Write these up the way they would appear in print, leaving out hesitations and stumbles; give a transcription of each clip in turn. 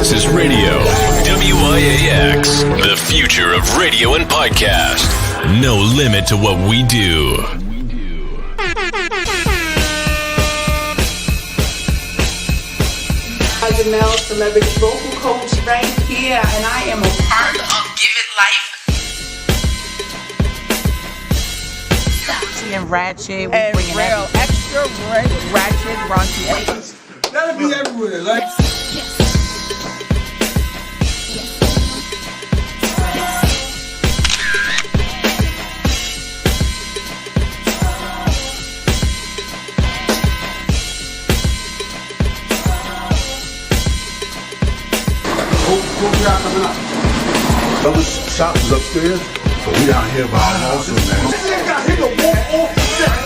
This is radio. WIAX, the future of radio and podcast. No limit to what we do. Janelle, celebrity vocal coach right here, and I am a part of Give It Life. Sexy and ratchet, we bring it real extra ratchet, raunchy. Let it be everywhere, like. What we got coming up? Those shops is upstairs, so we down here by our houses, man. This nigga got hit the wall off the set.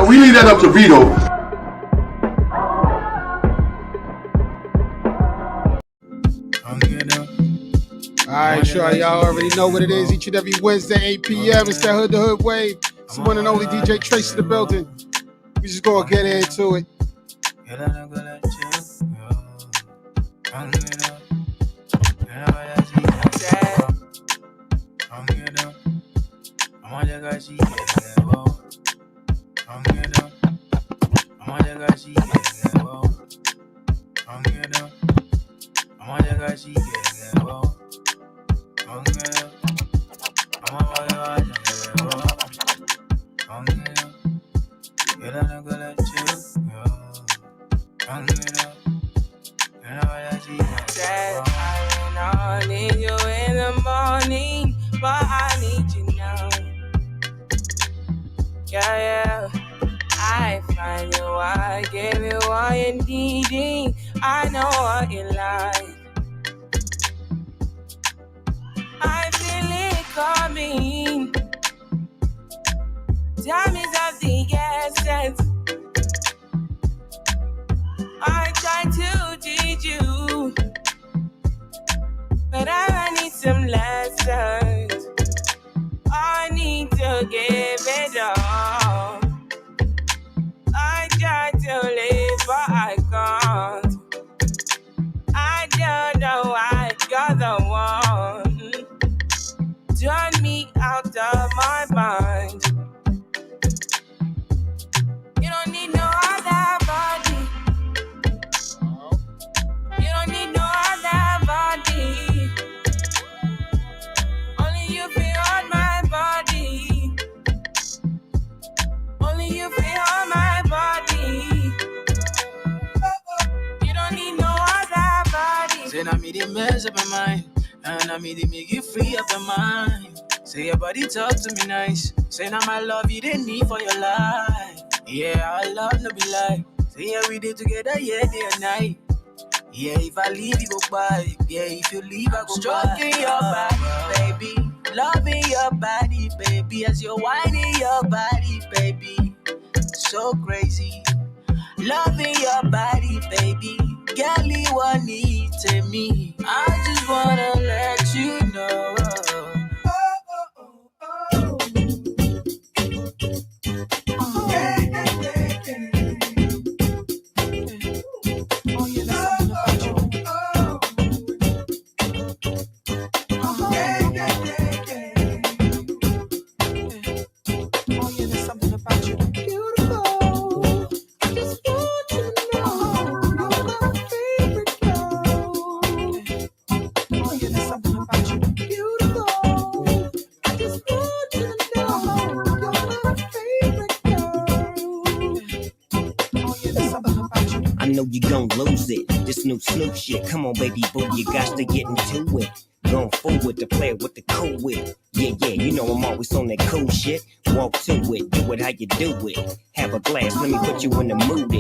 We leave that up to Vito. Alright, sure, y'all already know what it is. Each and every Wednesday, 8 p.m. It's that Hood to Hood Wave. It's the one and only DJ Trace in the building. We just gonna get into it. I need you in the morning, but I need you now. Yeah. I find you, I give you all you're needing. I know what you like. I feel it coming. Time is of the essence. I try to teach you, but I need some lessons. I need to give it all. I try to live, but I can't. I don't know why you're the one. Turn me out of my mind. You don't need no other body. You don't need no other body. Only you feel on my body. Only you feel on my body. You don't need no other body. Say, I made it mess up my mind. And I made it make you free up your mind. Say, your body talk to me nice. Say, now my love you didn't need for your life. Yeah, our love no be like. Say, yeah, we did together, yeah, day and night. Yeah, if I leave, you go by. Yeah, if you leave, I go stroking by. Your body, baby. Loving your body, baby. As you're whining your body, baby. So crazy. Loving your body, baby. Girl, you want need to me. I just wanna let you know. I know you gon' lose it. This new Snoop shit. Come on, baby boo, you got to get into it. Going forward to play with the cool wit. Yeah, you know I'm always on that cool shit. Walk to it, do it how you do it. Have a glass, let me put you in the mood.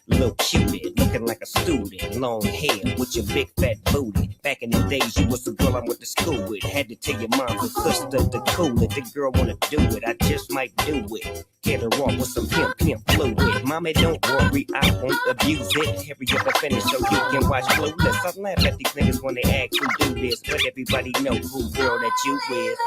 Little cutie, looking like a student. Long hair with your big fat booty. Back in the days, you was the girl I went to school with. Had to tell your mom and sister to cool it. The girl wanna do it, I just might do it. Get her off with some pimp fluid. Mommy, don't worry, I won't abuse it. Hurry up and finish so you can watch Clueless. I laugh at these niggas when they ask who do this, but everybody know who girl that you with.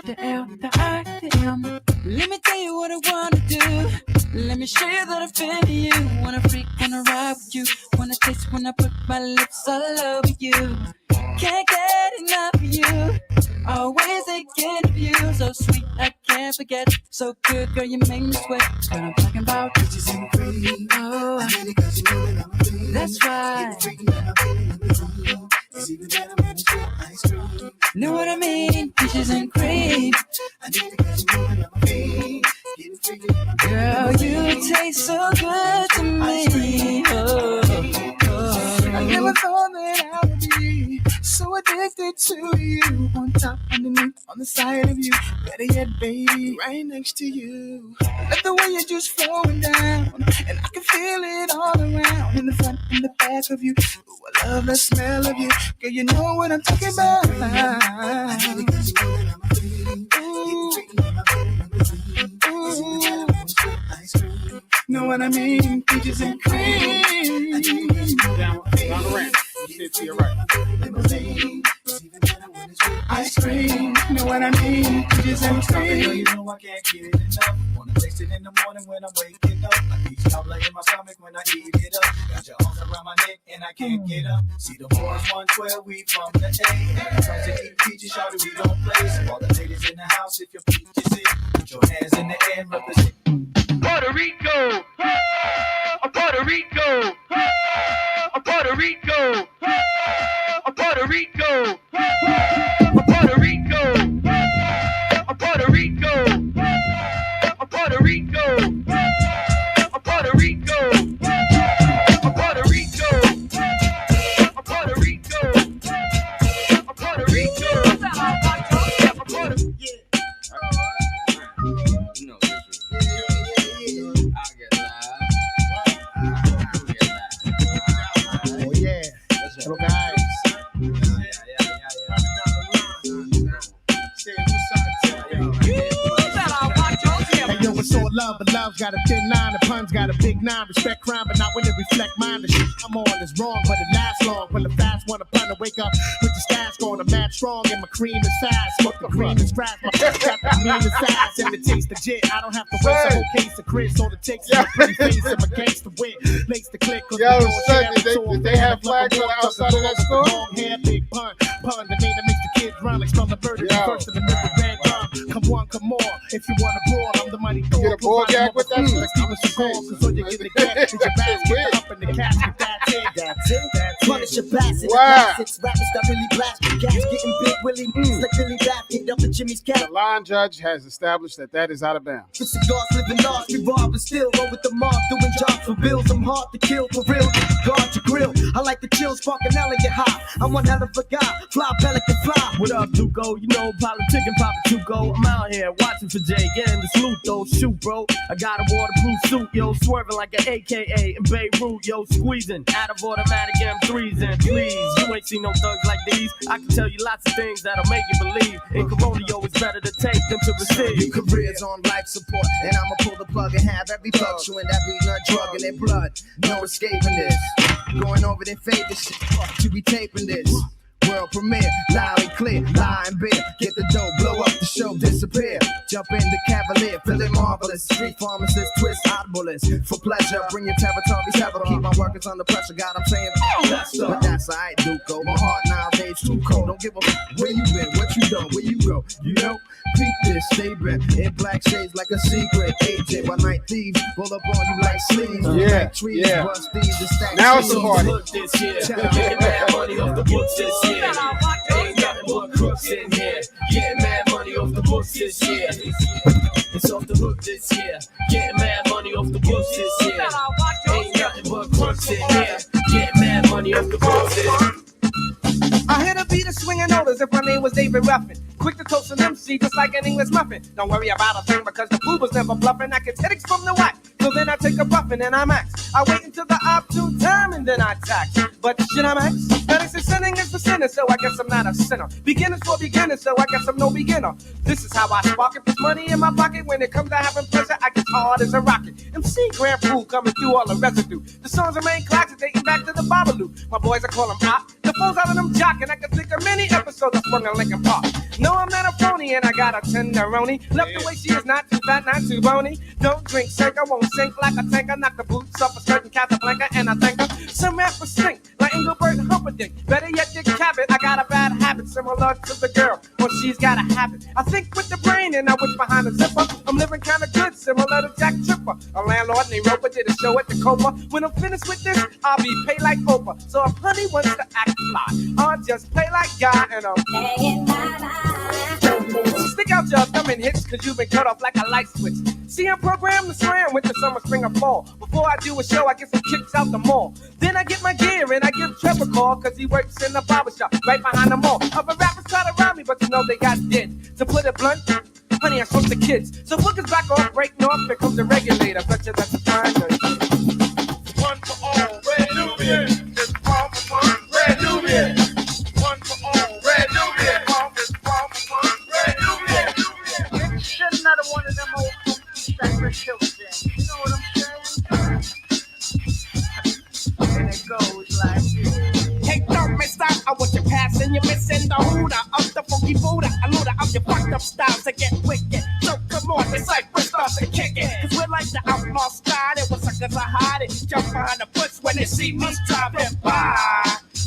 The L, the I, the M. Let me tell you what I wanna do. Let me show you that I feel you. Wanna freak, wanna ride with you. Wanna taste when I put my lips all over you. Can't get enough of you. Always thinking of you. So sweet, I can't forget. So good, girl, you make me sweat. What I'm talking about, bitches and cream. Oh, that's right. It's even better when it's real ice cream. Know what I mean? Peaches and cream. I need to catch you moving on my feet. Girl, you taste so good to me. Oh. I never thought that I would be so addicted to you. On top, underneath, on the side of you. Better yet, baby, right next to you. Like the way you're just flowing down, and I can feel it all around. In the front, in the back of you. Ooh, I love the smell of you. Girl, you know what I'm talking about. Know what I mean? Peaches and cream. Down around. You sit to your right. Ice cream. Know what I mean? Peaches and cream. You know I can't get it enough. Wanna taste it in the morning when I'm waking up. I need stop in my stomach when I eat it up. Got your arms around my neck and I can't get up. See the boys 112, we from the A. And trying to eat peaches, shawty, we don't play. So all the ladies in the house, if your peaches in, put your hands in the air and represent. Puerto Rico, Puerto Rico, Puerto Rico, Puerto Rico, Puerto Rico, Puerto Rico, Puerto Rico, Puerto Rico, Puerto Rico, Puerto Rico, Puerto Rico. Oh yeah. Hello guys. Hey yo, it's all love, but love's got a thin line, the pun's got a big nine. Respect crime, but not when it reflect mine. The shit I'm on is wrong, but it lasts long. When the fast one upon to wake up with the stash going, I'm mad strong and my cream is fast. Smoke the cream is crack, my got the mean is fast and it tastes legit. I don't have to waste a whole case of Chris, all it takes is a pretty face and my gangster wit. Lace the click, cause Yo, did they have flags on the outside of that store? Long hair, big pun, the name that makes the kids run like Scarlet Bird. First in the middle, bang, come one, come more. If you want to brawl, I'm the mighty Thor. Get a ball gag with that? Like Steven Seagal, cause all you get to get is your basket up in the casket. That's it. Punish your bastard. Wow. Six rappers that really blast the gas, getting big Willie, like Billy Rap, hit up in Jimmy's cat. The line judge has established that is out of bounds. For cigars, living lost, revolve and still roll with the mob, doing jobs for bills. I'm hard to kill for real. Guard your grill. I like the chill, spark an elegant high. I'm one hell of a guy, fly pelican fly. What up, Duco? You know, politic and Papa Tuco. I'm out here watching for Jay, getting the salute though. Shoot, bro. I got a waterproof suit, yo, swerving like an AKA in Beirut, yo, squeezing out of automatic M3s. And please, you ain't seen no thugs like these. I can tell you lots of things that'll make you believe. In Corona, yo, it's better to take than to receive. Your career's on life support, and I'ma pull the plug and have every plug chewing that beat nut drug in their blood. No escaping this. Going over their favorite shit. Fuck, you be taping this. World premiere, loud and clear, lie and beer. Get the dough, blow up the show, disappear. Jump in the Cavalier, feeling marvelous. Street pharmacist, twist audiblest. For pleasure, bring your territory several. Keep my workers under pressure, God, I'm saying that's up. But that's alright, Duco. My heart nowadays too cold. Don't give a where you been, what you done, where you go. You know, peep this, stay bent. In black shades like a secret agent. One night thieves roll up on you like sleeves. Yeah, like trees, yeah. bust thieves and stack Now it's a trees. party. This year, getting mad money off the books this year. Ain't nothing but crooks in here. Getting mad money off the books this year. It's off the hook this year. Getting mad money off the books this year. Ain't nothing but crooks in here. Getting mad money off the books this year. I hear the beat of swinging notice if my name was David Ruffin. Quick to toast an MC just like an English muffin. Don't worry about a thing because the fool was never bluffing. I get headaches from the whack. So then I take a buffin' and I max. I wait until the opportune time and then I tax. But shit, I'm max. 96 sinning is for sinners, so I guess I'm not a sinner. Beginners for beginners, so I guess I'm no beginner. This is how I spark it. There's money in my pocket. When it comes to having pleasure, I get hard as a rocket. MC Grand Pool coming through all the residue. The songs remain classic, dating back to the Babalu. My boys, I call them hot. The phones out of them jockin'. I can think of many episodes I swung in Lincoln Park. No, I'm not a phony, and I got a tenderoni. Left the way she is, not too fat, not too bony. Don't drink, shake, I won't sink like a tanker. Knock the boots off a certain Casablanca, and I thank her. Some rappers stink like Engelbert Humperdinck. Better yet, Dick Cavett. I got a bad habit similar to the girl, well, she's got a habit. I think with the brain, and I wish behind the zipper. I'm living kind of good, similar to Jack Tripper. A landlord named Roper did a show at the Copa. When I'm finished with this, I'll be paid like Oprah. So if honey wants to act fly, I'll just play like God, and I'm paying my life. Stick out your thumb and hits, cause you've been cut off like a light switch. See, I'm programmed to slam with the summer, spring, or fall. Before I do a show, I get some kicks out the mall. Then I get my gear and I give Trevor a call, cause he works in the barbershop right behind the mall. Other rappers try to rob me, but you know they got dead. To put it blunt, honey, I spoke to kids. So bookers back off, breaking off, here comes the regulator. Bet you that's a fine night. One for all, Red Nubian. It's all for one, Red Nubian. One for all, Red Nubian. It's all for one, Red Nubian. It's just another one of them old sacred children. You know what I'm saying? And it goes like this. Hey, don't miss out. I want you passing, you're missing the hooter of the funky Buddha. A looter of your fucked up styles to get wicked. So come on, it's like first starts to kick it. Cause we're like the outlaw style. It was suckers I hide it. Jump behind the bush when they see me driving by.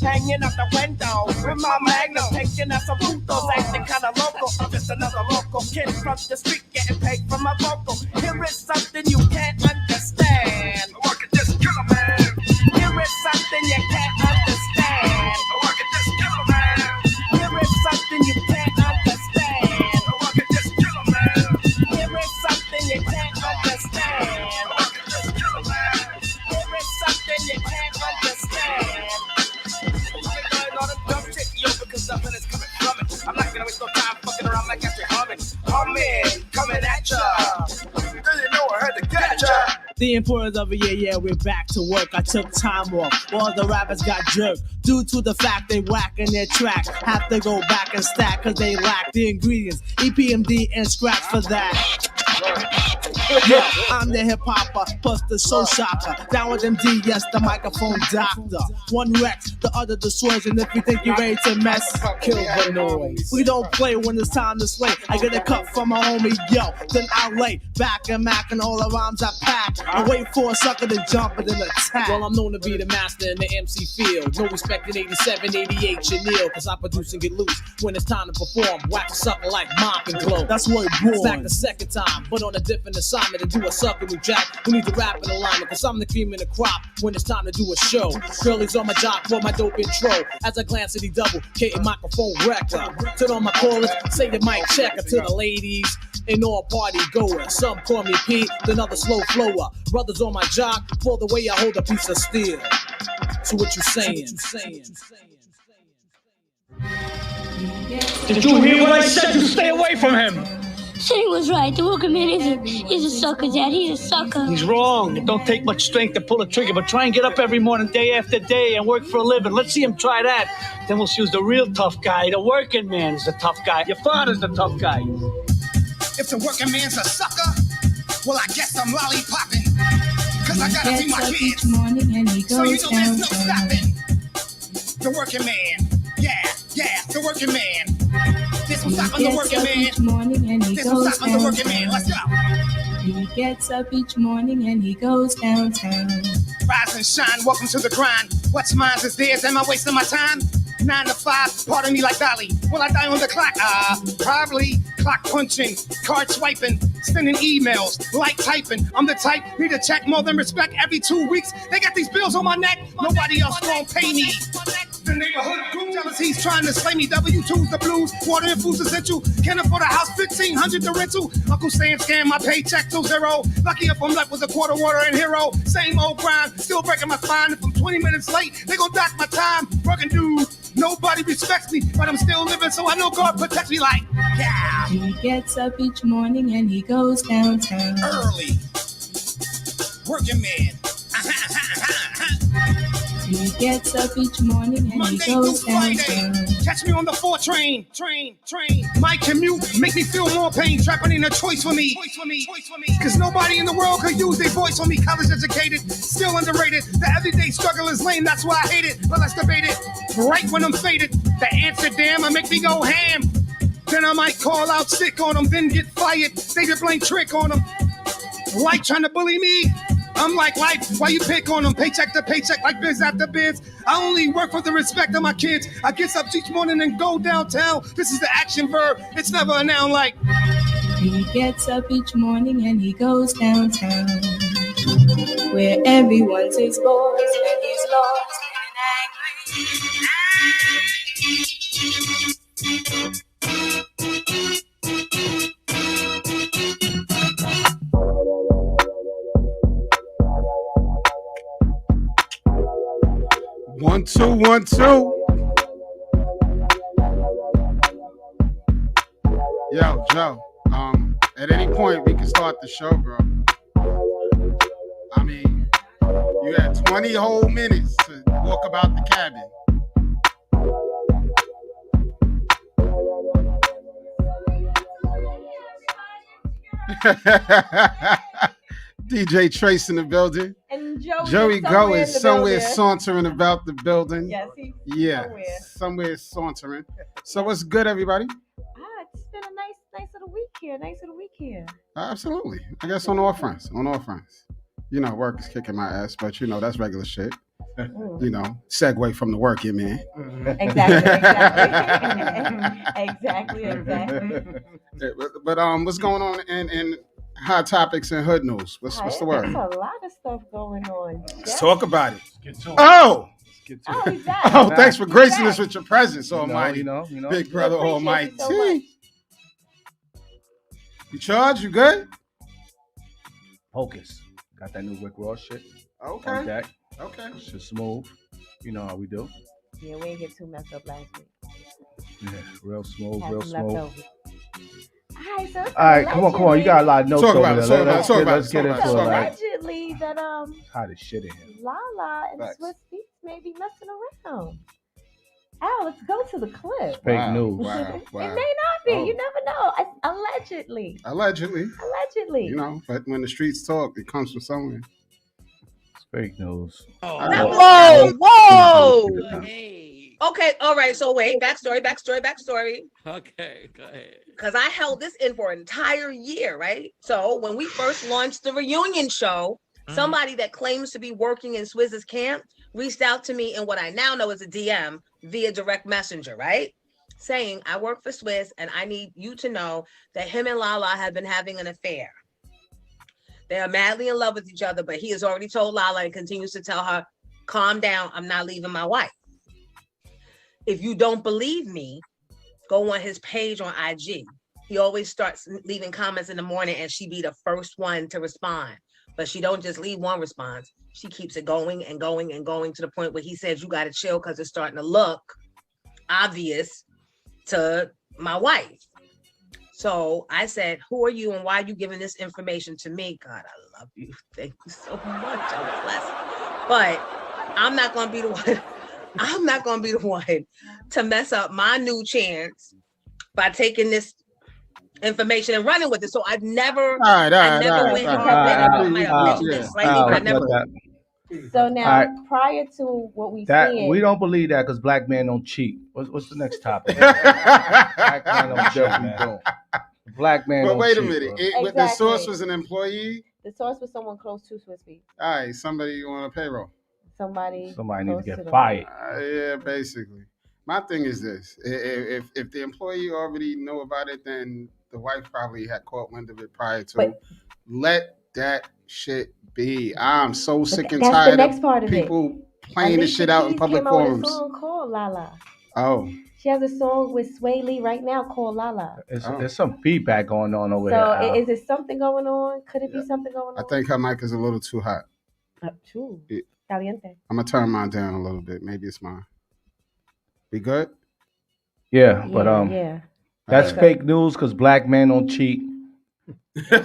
Hanging out the window with my magnum, taking out some putos, acting kinda local. I'm just another local kid from the street getting paid for my vocal. Here is something you can't understand. I can just kill a man. Here is something you can't understand. I can just kill a man. Here is something you can't understand. I can just kill a man. Here is something you can't understand. I can just kill a man. Here is something you can't understand. Because nothing is coming from it. I'm not gonna waste no time fucking around like after humming. Humming, coming at ya. Then you know I had to get ya. The importance of it, yeah, we're back to work. I took time off, while the rappers got jerked. Due to the fact they whacking their track. Have to go back and stack, cause they lack the ingredients, EPMD and scratch for that. Yeah, I'm the hip hopper, plus the soul shopper. Down with MD, yes, the microphone doctor. One Rex, the other the swerves, and if you think you're ready to mess, kill the noise. We don't play when it's time to slay. I get a cut from my homie, yo, then I lay back and mac and all the rhymes I pack. I wait for a sucker to jump and then attack. Well, I'm known to be the master in the MC field. No respect in 87, 88, Chanel, cause I produce and get loose. When it's time to perform, wax a sucker like Mop and Glow. That's what it brought. Back the second time, but on a different assignment to do a sucker with Jack. We need to rap in alignment, cause I'm the cream in the crop when it's time to do a show. Girlies on my jock for my dope intro. As I glance at the double, K microphone wrecker. Turn on my callers, say the mic checker to the ladies and all party goers. Some call me Pete, then others slow flower. Brothers on my jock for the way I hold a piece of steel. So what you saying? Did you hear what I said? You stay away from him. City was right. The working man is a sucker, Dad. He's a sucker. He's wrong. It don't take much strength to pull a trigger, but try and get up every morning, day after day, and work for a living. Let's see him try that. Then we'll see who's the real tough guy. The working man is the tough guy. Your father's the tough guy. If the working man's a sucker, well, I guess I'm lollipopping. Cause I gotta see my kids. So you know there's no stopping. The working man. Yeah, the working man. This will stop on the working man. This will stop on the working man. Let's go. He gets up each morning and he goes downtown. Rise and shine, welcome to the grind. What's mine is theirs, am I wasting my time? 9 to 5, pardon me like Dolly. Will I die on the clock? Probably. Clock punching, card swiping, sending emails, like typing. I'm the type, need to check more than respect every 2 weeks. They got these bills on my neck, nobody else won't pay me. The neighborhood group jealousy's trying to slay me. W2's the blues, water and food's essential. Can't afford a house, $1,500 the rental. Uncle Sam scam my paycheck to zero. Lucky if I'm left with a quarter water and hero. Same old grind, still breaking my spine. If I'm 20 minutes late, they gon' dock my time. Working dude, nobody respects me, but I'm still living, so I know God protects me like, yeah. He gets up each morning and he goes downtown. Early. Working man. He gets up each morning and Monday he goes through Friday. downtown. Catch me on the 4 train. My commute make me feel more pain. Trapping ain't a choice for me. Cause nobody in the world could use their voice for me. College educated, still underrated. The everyday struggle is lame, that's why I hate it. But let's debate it. Right when I'm faded. The answer, damn, I make me go ham. Then I might call out sick on them, then get fired. They just blame trick on them. Like trying to bully me. I'm like life, why you pick on them? Paycheck to paycheck, like biz after biz. I only work for the respect of my kids. I get up each morning and go downtown. This is the action verb, it's never a noun like. He gets up each morning and he goes downtown, where everyone takes boys and he's lost and angry. 1 2 1 2. Yo, Joe. At any point we can start the show, bro. I mean, you had 20 whole minutes to walk about the cabin. DJ Trace in the building. And Joey Go is somewhere sauntering about the building. Yes, he's somewhere sauntering. So what's good, everybody? It's been a nice little week here. Absolutely. I guess on all fronts. You know, work is kicking my ass, but you know, that's regular shit. You know, segue from the working man. Exactly. But what's going on in hot topics and hood news? What's the word? There's a lot of stuff going on. Let's talk about it. Thanks for gracing us with your presence, Almighty. You know. Big brother Almighty. You charge? You good? Hocus. Got that new Rick Ross shit. Okay. On deck. Okay. Shit smooth. You know how we do. Yeah, we ain't get too messed up last week. Yeah, real smooth. All right, come on. You got a lot of notes over there. Let's get into it. Allegedly that hot as shit in here. Lala and Swiss Beats may be messing around. Oh, let's go to the clip. Fake news. Wow. It may not be. Oh. You never know. Allegedly. Allegedly. Allegedly. You know, but when the streets talk, it comes from somewhere. It's fake news. Whoa, whoa. Okay, all right. So wait, backstory. Okay, go ahead. Because I held this in for an entire year, right? So when we first launched the reunion show, somebody that claims to be working in Swizz's camp reached out to me in what I now know is a DM via direct messenger, right? Saying, I work for Swizz and I need you to know that him and Lala have been having an affair. They are madly in love with each other, but he has already told Lala and continues to tell her, calm down, I'm not leaving my wife. If you don't believe me, go on his page on IG. He always starts leaving comments in the morning and she be the first one to respond. But she don't just leave one response. She keeps it going and going and going to the point where he says, you got to chill because it's starting to look obvious to my wife. So I said, who are you and why are you giving this information to me? God, I love you. Thank you so much. I'm blessed. But I'm not going to be the one. I'm not going to be the one to mess up my new chance by taking this information and running with it. So I've never, I never went and I might have mentioned it slightly, but I never. So now, prior to what we seen, we don't believe that because black men don't cheat. What's the next topic? Black men don't cheat, man. Black man. But wait a cheat, minute. Exactly. The source was an employee. The source was someone close to Swizz Beatz. All right, somebody on a payroll. Somebody needs to get fired. Yeah, basically. My thing is this: if the employee already knew about it, then the wife probably had caught wind of it prior to. Let that shit be. I'm so sick and tired of people playing this shit out in public forums. Alicia Keys came out with a song called Lala. Oh. She has a song with Sway Lee right now called Lala. There's some feedback going on over So here. is it something going on? Could it be something going on? I think her mic is a little too hot. True. Yeah. Caliente. I'm gonna turn mine down a little bit. Maybe it's mine. We good? Yeah, but yeah. that's fake news because black men don't cheat. So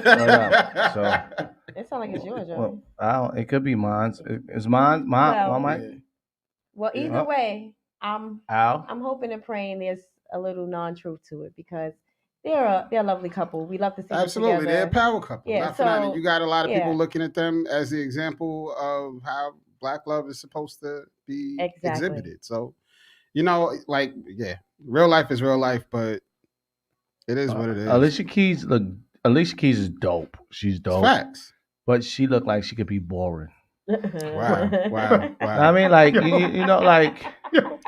It sounds like it's yours, Joe. well, it could be mine. Is mine my mic? Well, either way, I'm Al? hoping and praying there's a little non-truth to it because they're a lovely couple. We love to see Absolutely, them together. they're a power couple. Yeah, Not for nothing. You got a lot of people yeah. looking at them as the example of how black love is supposed to be exhibited. So, you know, like, yeah, real life is real life, but it is what it is. Alicia Keys is dope. She's dope. Facts. But she looked like she could be boring. Wow. I mean, like, you know, like,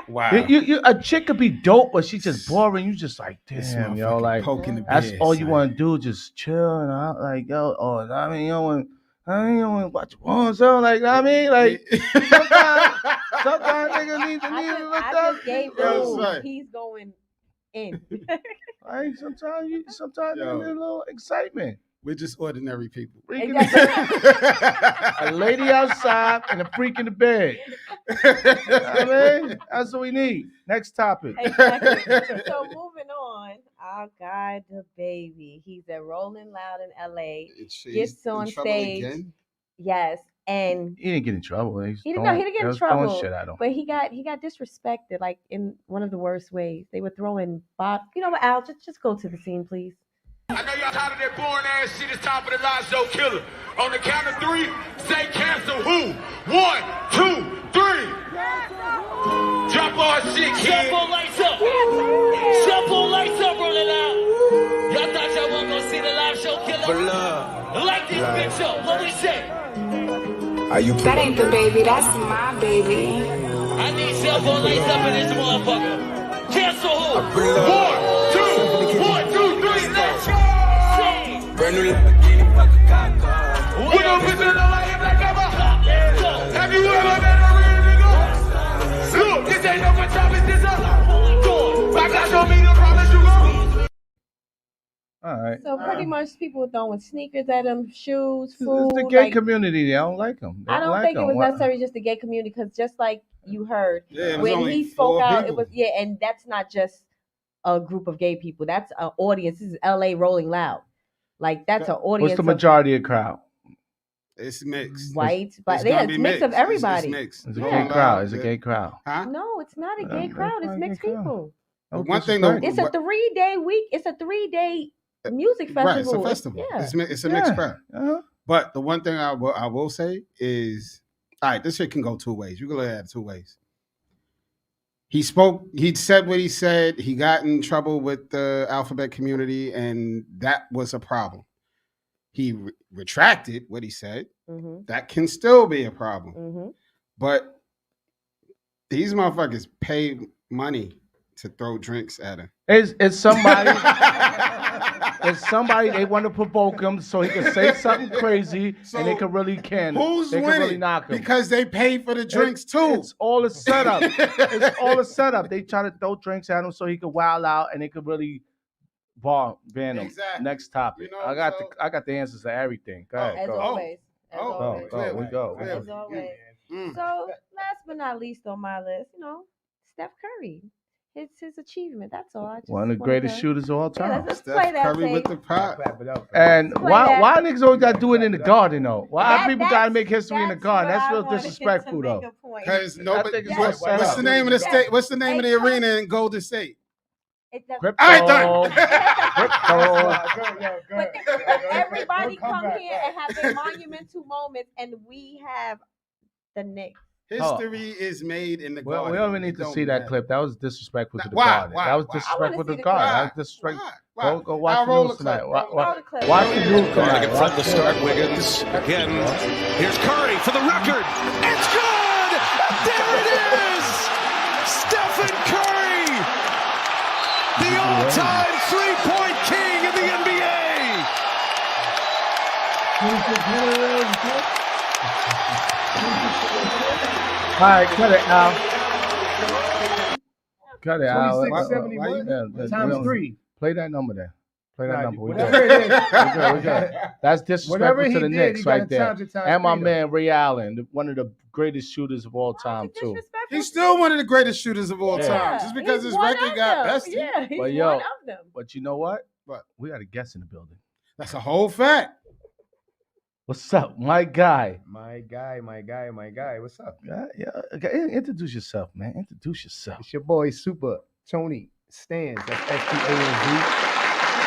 wow. A chick could be dope, but she's just boring. You just like, damn, yo, like, that's all you want to do, just chill and out, like, yo, I mean, you don't want watch porn, so like, I mean, like, sometimes niggas need to look I up. just gave rules. He's going in. Right? Sometimes you need a little excitement. We're just ordinary people. A lady outside and a freak in the bed. I mean, that's what we need. Next topic. Exactly. So moving on, our guy, the baby. He's at Rolling Loud in LA. Gets on stage. Again? Yes. And he didn't get in trouble. He didn't get in trouble. Throwing shit at him. But he got disrespected, like in one of the worst ways. They were throwing You know what, Al? Just go to the scene, please. I know y'all tired of that boring ass shit. It's time for the live show killer. On the count of three, say cancel who? 1, 2, 3. Drop our shit, kid. Jump on lights up. Jump on lights up, Rolling Loud. Y'all thought y'all wasn't gonna see the live show killer? For love. Light this bitch up. What we say? That ain't the baby. That's my baby. I need cell phone lights up in this motherfucker. Cancel who? 1, 2, 3, let's go! Brand new Lamborghini, fuck a cop car. We gon' put it on like a black cover. Have you ever been a real nigga? Look, this ain't no job, this up. I got show me the promise you go. All right. So pretty much people were throwing sneakers at him, shoes, food. It's the gay community. They don't like him. I don't think it was necessarily just the gay community because just like you heard, when when he spoke out, it was and that's not just a group of gay people. That's an audience. This is LA Rolling Loud. Like that's an audience. What's the majority of the crowd? It's mixed. White, but it's mix of everybody. It's mixed. It's a gay crowd. It's a gay crowd. Huh? No, it's not a gay crowd. It's mixed people. But one thing though, it's a 3-day week. It's a 3-day music festival. Right, it's a festival. It's a mixed crowd. But the one thing I will say is, all right, this shit can go two ways. You can look at it 2 ways. He said what he said. He got in trouble with the alphabet community, and that was a problem. He retracted what he said. Mm-hmm. That can still be a problem. Mm-hmm. But these motherfuckers pay money to throw drinks at him. It's somebody. It's somebody they want to provoke him so he can say something crazy and they can really Who's winning? Really knock him because they pay for the drinks too. It's all a setup. It's all a setup. They try to throw drinks at him so he could wild out and they could really ban him. Exactly. Next topic. You know, I got the answers to everything. Go ahead. As always. We go. As always. So last but not least on my list, Steph Curry. It's his achievement. That's all. One of the greatest shooters of all time. Let's play that Curry with the pop. And why niggas always got to do it in the garden though? Why people got to make history in the garden? That's real disrespectful though. Because nobody. What's the name of the state? What's the name of the arena in Golden State? Crypto. All right, done. But everybody come here and have their monumental moments, and we have the Knicks. History is made in the garden. We don't even need to see that clip. That was disrespectful to the garden. That was disrespectful to the garden. That was disrespectful. Go watch the news tonight. Watch the news tonight. From the start, Wiggins again. Here's Curry for the record. It's good. There it is. Stephen Curry, the all-time three-point king of the NBA. All right, cut it out. Cut it out. 2671 times 3. Play that number there. Play that number. We Whatever it is. We good. That's disrespectful to the Knicks right there. And my man Ray Allen, one of the greatest shooters of all time too. He's still one of the greatest shooters of all time. Just because his record got bested. Yeah, he's one of them. But you know what? What? We got a guest in the building. That's a whole fact. What's up, my guy? My guy. What's up? Yeah. Okay. Introduce yourself, man. Introduce yourself. It's your boy Super Tony STANZ. That's STANZ.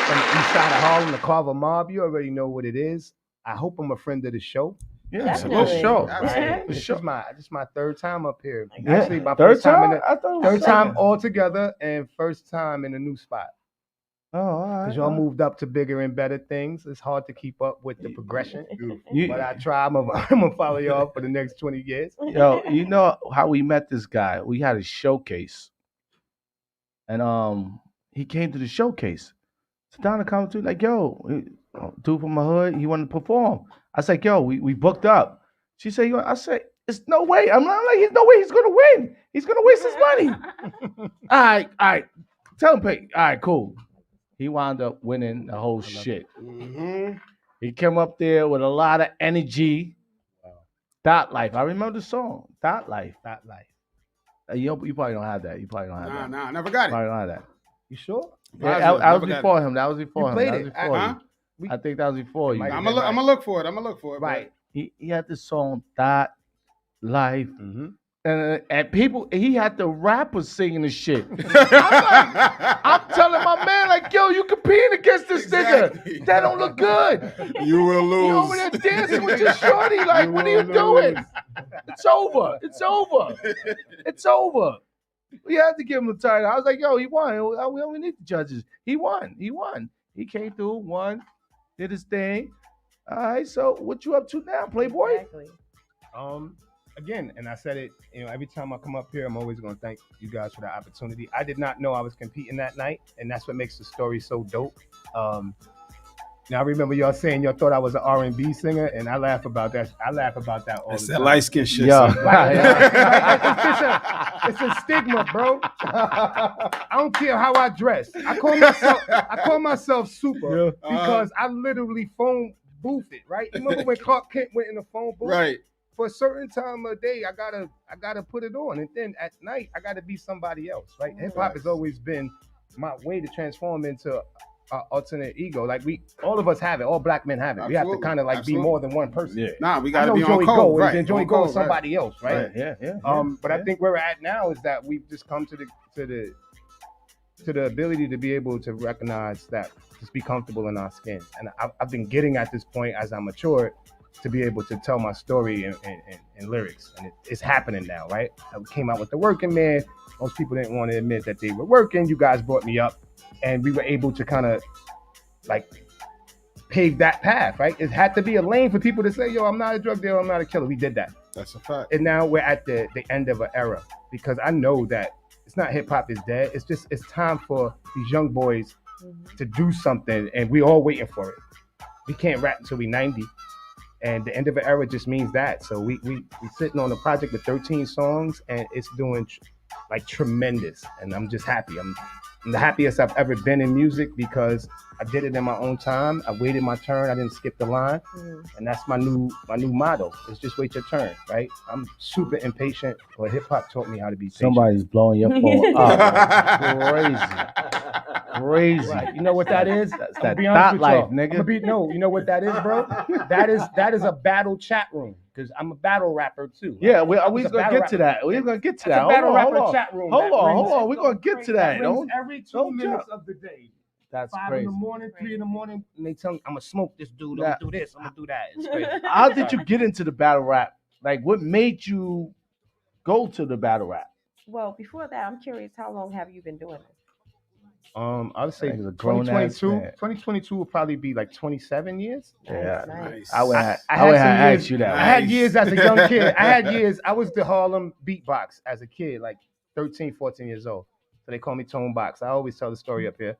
From the east side of Harlem, the Carver Mob. You already know what it is. I hope I'm a friend of the show. Yeah, it's a good show. Right. This is my third time up here. Yeah. Actually, my third first time third time all together, and first time in a new spot. Oh, all right. Because y'all moved up to bigger and better things. It's hard to keep up with the progression. But I try. I'm gonna follow y'all for the next 20 years. Yo, you know how we met this guy? We had a showcase. And he came to the showcase. So Donna comes to like, yo, dude from my hood, he wanted to perform. I was like, yo, we booked up. She said, I said, there's no way. I'm like, there's no way he's gonna win. He's gonna waste his money. All right. Tell him pay. All right, cool. He wound up winning the whole shit. Mm-hmm. He came up there with a lot of energy. Wow. Dot Life. I remember the song. Dot Life. You probably don't have that. You probably don't have that. Nah, I never got it. Probably don't have that. You sure? Yeah, that was before him. That was before him. Played that was before you. I think that was before you. I'm gonna look for it. Right. He had the song Dot Life. Mm-hmm. And people, he had the rappers singing the shit. I'm telling my man, like, yo, you competing against this nigga. That don't look good. You will lose. You over there dancing with your shorty, like, what are you doing? It's over. We had to give him the title. I was like, yo, he won. We don't need the judges. He won. He came through, won, did his thing. All right, so what you up to now, Playboy? Exactly. Again, and I said it, every time I come up here, I'm always going to thank you guys for the opportunity. I did not know I was competing that night, and that's what makes the story so dope. Now, I remember y'all saying y'all thought I was an R&B singer, and I laugh about that. All the time. That's that light skin shit. Yeah. It's a stigma, bro. I don't care how I dress. I call myself Super because I literally phone booth it, right? Remember when Clark Kent went in the phone booth? Right. For a certain time of day, I gotta put it on, and then at night I gotta be somebody else, right? Hip hop has always been my way to transform into alternate ego. Like all of us have it. All black men have it. We have to kind of like be more than one person. Yeah. Nah, we got to be Joey on code, right? And Joey Go is somebody else, right? Yeah. But I think where we're at now is that we've just come to the ability to be able to recognize that, just be comfortable in our skin. And I've been getting at this point as I matured to be able to tell my story in lyrics. And it's happening now, right? I came out with The Working Man. Most people didn't want to admit that they were working. You guys brought me up and we were able to kind of like pave that path, right? It had to be a lane for people to say, yo, I'm not a drug dealer, I'm not a killer. We did that. That's a fact. And now we're at the end of an era, because I know that it's not hip hop is dead. It's time for these young boys to do something, and we all waiting for it. We can't rap until we 90, and the end of an era just means that. So we sitting on a project with 13 songs, and it's doing like tremendous, and I'm just happy. I'm the happiest I've ever been in music because I did it in my own time. I waited my turn. I didn't skip the line, and that's my new motto. It's just wait your turn, right? I'm super impatient, but hip hop taught me how to be patient. Somebody's blowing your phone up. Crazy. Right. You know what that is? That's that thought life, nigga. You know what that is, bro? That is a battle chat room, because I'm a battle rapper too. Right? Yeah, we're gonna get to that. We're gonna get to that. Hold on. We're gonna get to that. Every 2 minutes of the day. That's 5 crazy. in the morning, 3 in the morning, and they tell me I'm gonna smoke this dude. I'm gonna do this. I'm gonna do that. It's crazy. How did you get into the battle rap? Like, what made you go to the battle rap? Well, before that, I'm curious, how long have you been doing this? I would say 2022 will probably be like 27 years. Yeah, nice. I would have asked you that. I had years as a young kid. I was the Harlem beatbox as a kid, like 13, 14 years old. So they call me Tone Box. I always tell the story up here.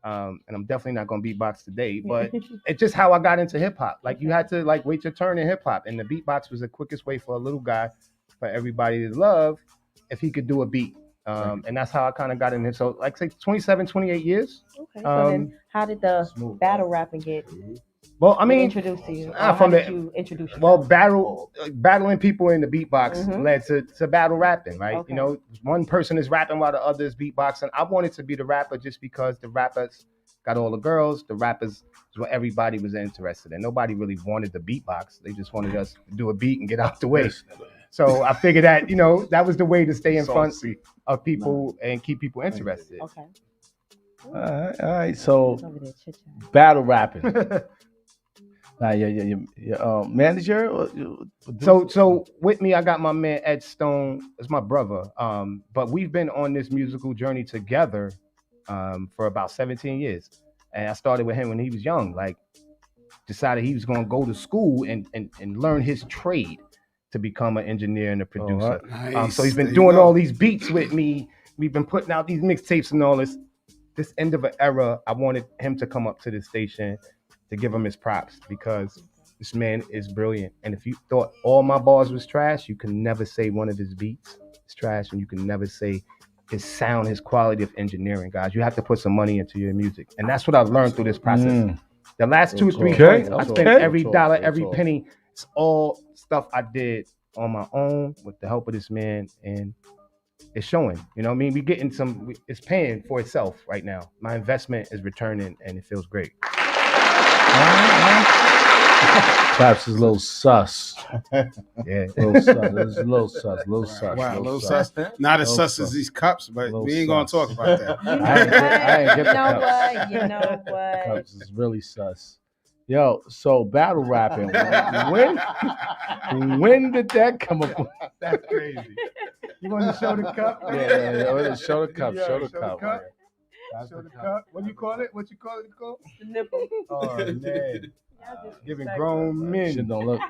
And I'm definitely not gonna beatbox today, but it's just how I got into hip hop. Like, you had to like wait your turn in hip hop, and the beatbox was the quickest way for a little guy, for everybody to love, if he could do a beat. And that's how I kind of got in it. So like say 27, 28 years. Okay. So then how did the battle rapping get introduced to you? How did you introduce yourself? Well, battling people in the beatbox led to battle rapping, right? Okay. You know, one person is rapping while the other is beatboxing. I wanted to be the rapper just because the rappers got all the girls. The rappers is what everybody was interested in. Nobody really wanted the beatbox. They just wanted us to do a beat and get out the way. So I figured that, you know, that was the way to stay in front of people and keep people interested. Okay. All right. So battle rapping. Now, your manager. So with me, I got my man Ed Stone. It's my brother. But we've been on this musical journey together for about 17 years, and I started with him when he was young. Like, decided he was going to go to school and learn his trade to become an engineer and a producer. Nice. So he's been doing all these beats with me. We've been putting out these mixtapes and all this. This end of an era, I wanted him to come up to the station to give him his props, because this man is brilliant. And if you thought all my bars was trash, you can never say one of his beats is trash, and you can never say his sound, his quality of engineering, guys. You have to put some money into your music. And that's what I've learned through this process. The last 2 or 3 joints, I spent every dollar, every penny. It's all stuff I did on my own with the help of this man, and it's showing. You know what I mean? We getting it's paying for itself right now. My investment is returning, and it feels great. Claps is a little sus. Yeah, little sus. It's a little sus. Little sus. Wow, little sus. Not as sus as these cups, but we ain't gonna talk about that. I ain't get the cups. You know what? Cups is really sus. Yo, so battle rapping. When did that come up? That's crazy. You want to show the cup? Yeah. Show the cup. Show the cup. Show the cup. What do you call it? What you call it? The nipple. Oh man. Giving grown men. Shit don't look.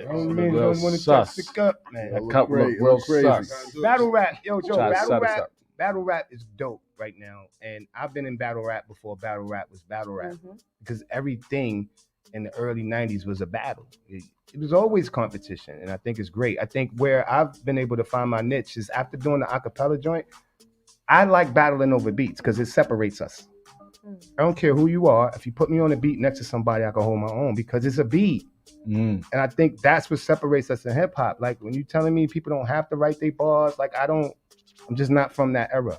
Grown men don't want to touch the cup, man. That cup look real crazy. Battle rap, yo, Joe. Battle rap is dope right now, and I've been in battle rap before battle rap was battle rap, because everything in the early 90s was a battle. It was always competition, and I think it's great. I think where I've been able to find my niche is after doing the acapella joint. I like battling over beats because it separates us. I don't care who you are. If you put me on a beat next to somebody, I can hold my own because it's a beat. And I think that's what separates us in hip hop. Like, when you're telling me people don't have to write their bars, like I'm just not from that era.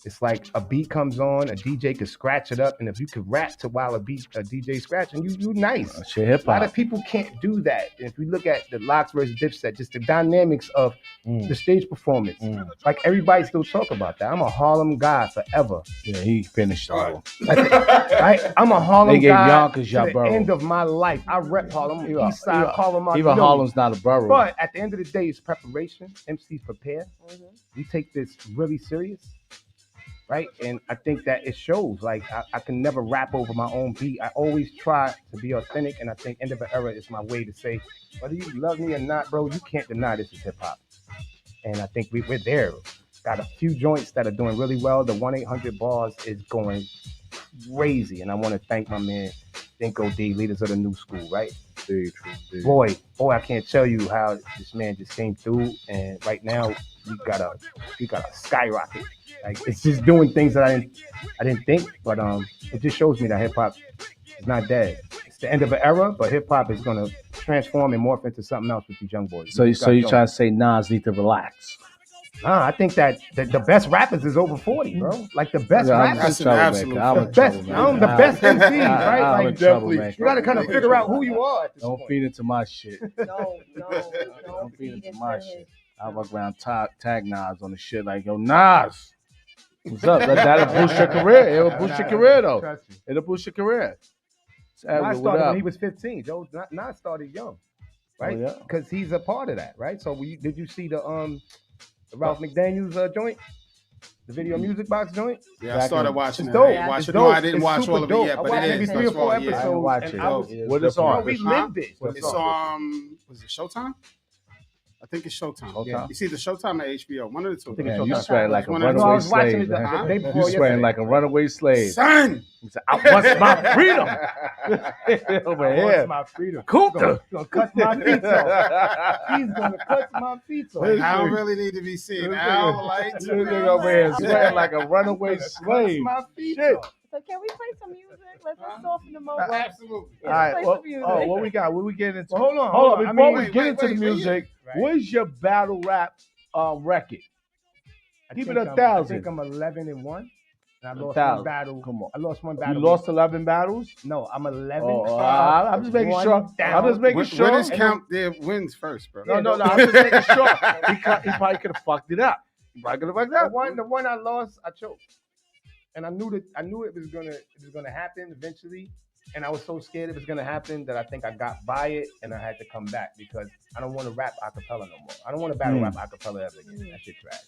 It's like a beat comes on, a DJ could scratch it up, and if you could rap to while a DJ scratching, you nice. Shit, hip hop. A lot of people can't do that. And if we look at the Lox versus Dipset, just the dynamics of the stage performance, like everybody still talk about that. I'm a Harlem guy forever. Yeah, he finished Harlem. Right? I'm a Harlem They gave guy Yonkers to your the borough. end of my life. I rep Harlem, East Side, Harlem. Even Harlem's not a borough. But at the end of the day, it's preparation. MCs prepare. We take this really serious. Right, and I think that it shows. Like I can never rap over my own beat. I always try to be authentic, and I think End of an Era is my way to say, whether you love me or not, bro, you can't deny this is hip hop. And I think we're there. Got a few joints that are doing really well. The 1-800 bars is going crazy, and I want to thank my man Dinko D, leaders of the new school. Right, very true. Boy, I can't tell you how this man just came through, and right now we got a skyrocket. Like it's just doing things that I didn't think, but it just shows me that hip hop is not dead. It's the end of an era, but hip hop is gonna transform and morph into something else with these young boys. So you trying to say Nas need to relax? Nah, I think that the best rappers is over 40, bro. Like the best rappers, absolute the best MCs, right? Like definitely, you gotta kind of figure out who you are. At this Don't point. feed into my shit. Don't feed into my shit. I walk around tag Nas on the shit like, yo, Nas. What's up? That'll boost your career. It'll boost your career, though. It'll boost your career. Nas started when he was 15. Joe Nas started young, right? Oh, yeah. Because he's a part of that, right? So did you see the Ralph McDaniels joint? The Video Music Box joint? Yeah, I started watching it. Dope. No, I didn't watch all of it yet, but it is. Maybe 3 or 4 episodes. I didn't watch it. What is on? We lived it. It's on, was it Showtime? I think it's Showtime. Yeah. You see the Showtime or HBO? One of the two. Man, you sweating like a runaway slave, man. You sweating like a runaway slave. Son! He said, I want my freedom. Over here. I want my freedom. Cooper. He's gonna cut my feet off. He's gonna cut my feet off. I don't really need to be seen. I don't like this nigga over here sweating like a runaway slave. My feet Shit. off. So can we play some music? Let's soften the mood. Absolutely. All right. What we got? What we getting into? Well, hold on. Before we get into the music, what is your battle rap record? Keep it 1,000. I think I'm 11-1. I lost one battle. Come on. I lost one battle. You lost 11 battles? No, I'm 11. I'm just making sure. I'm just making sure. Winners count their wins first, bro. No. I'm just making sure. He probably could have fucked it up. He probably could have fucked it up. The one I lost, I choked. And I knew it was gonna happen eventually, and I was so scared it was gonna happen that I think I got by it, and I had to come back because I don't want to rap acapella no more. I don't want to battle rap acapella ever again. That shit trash.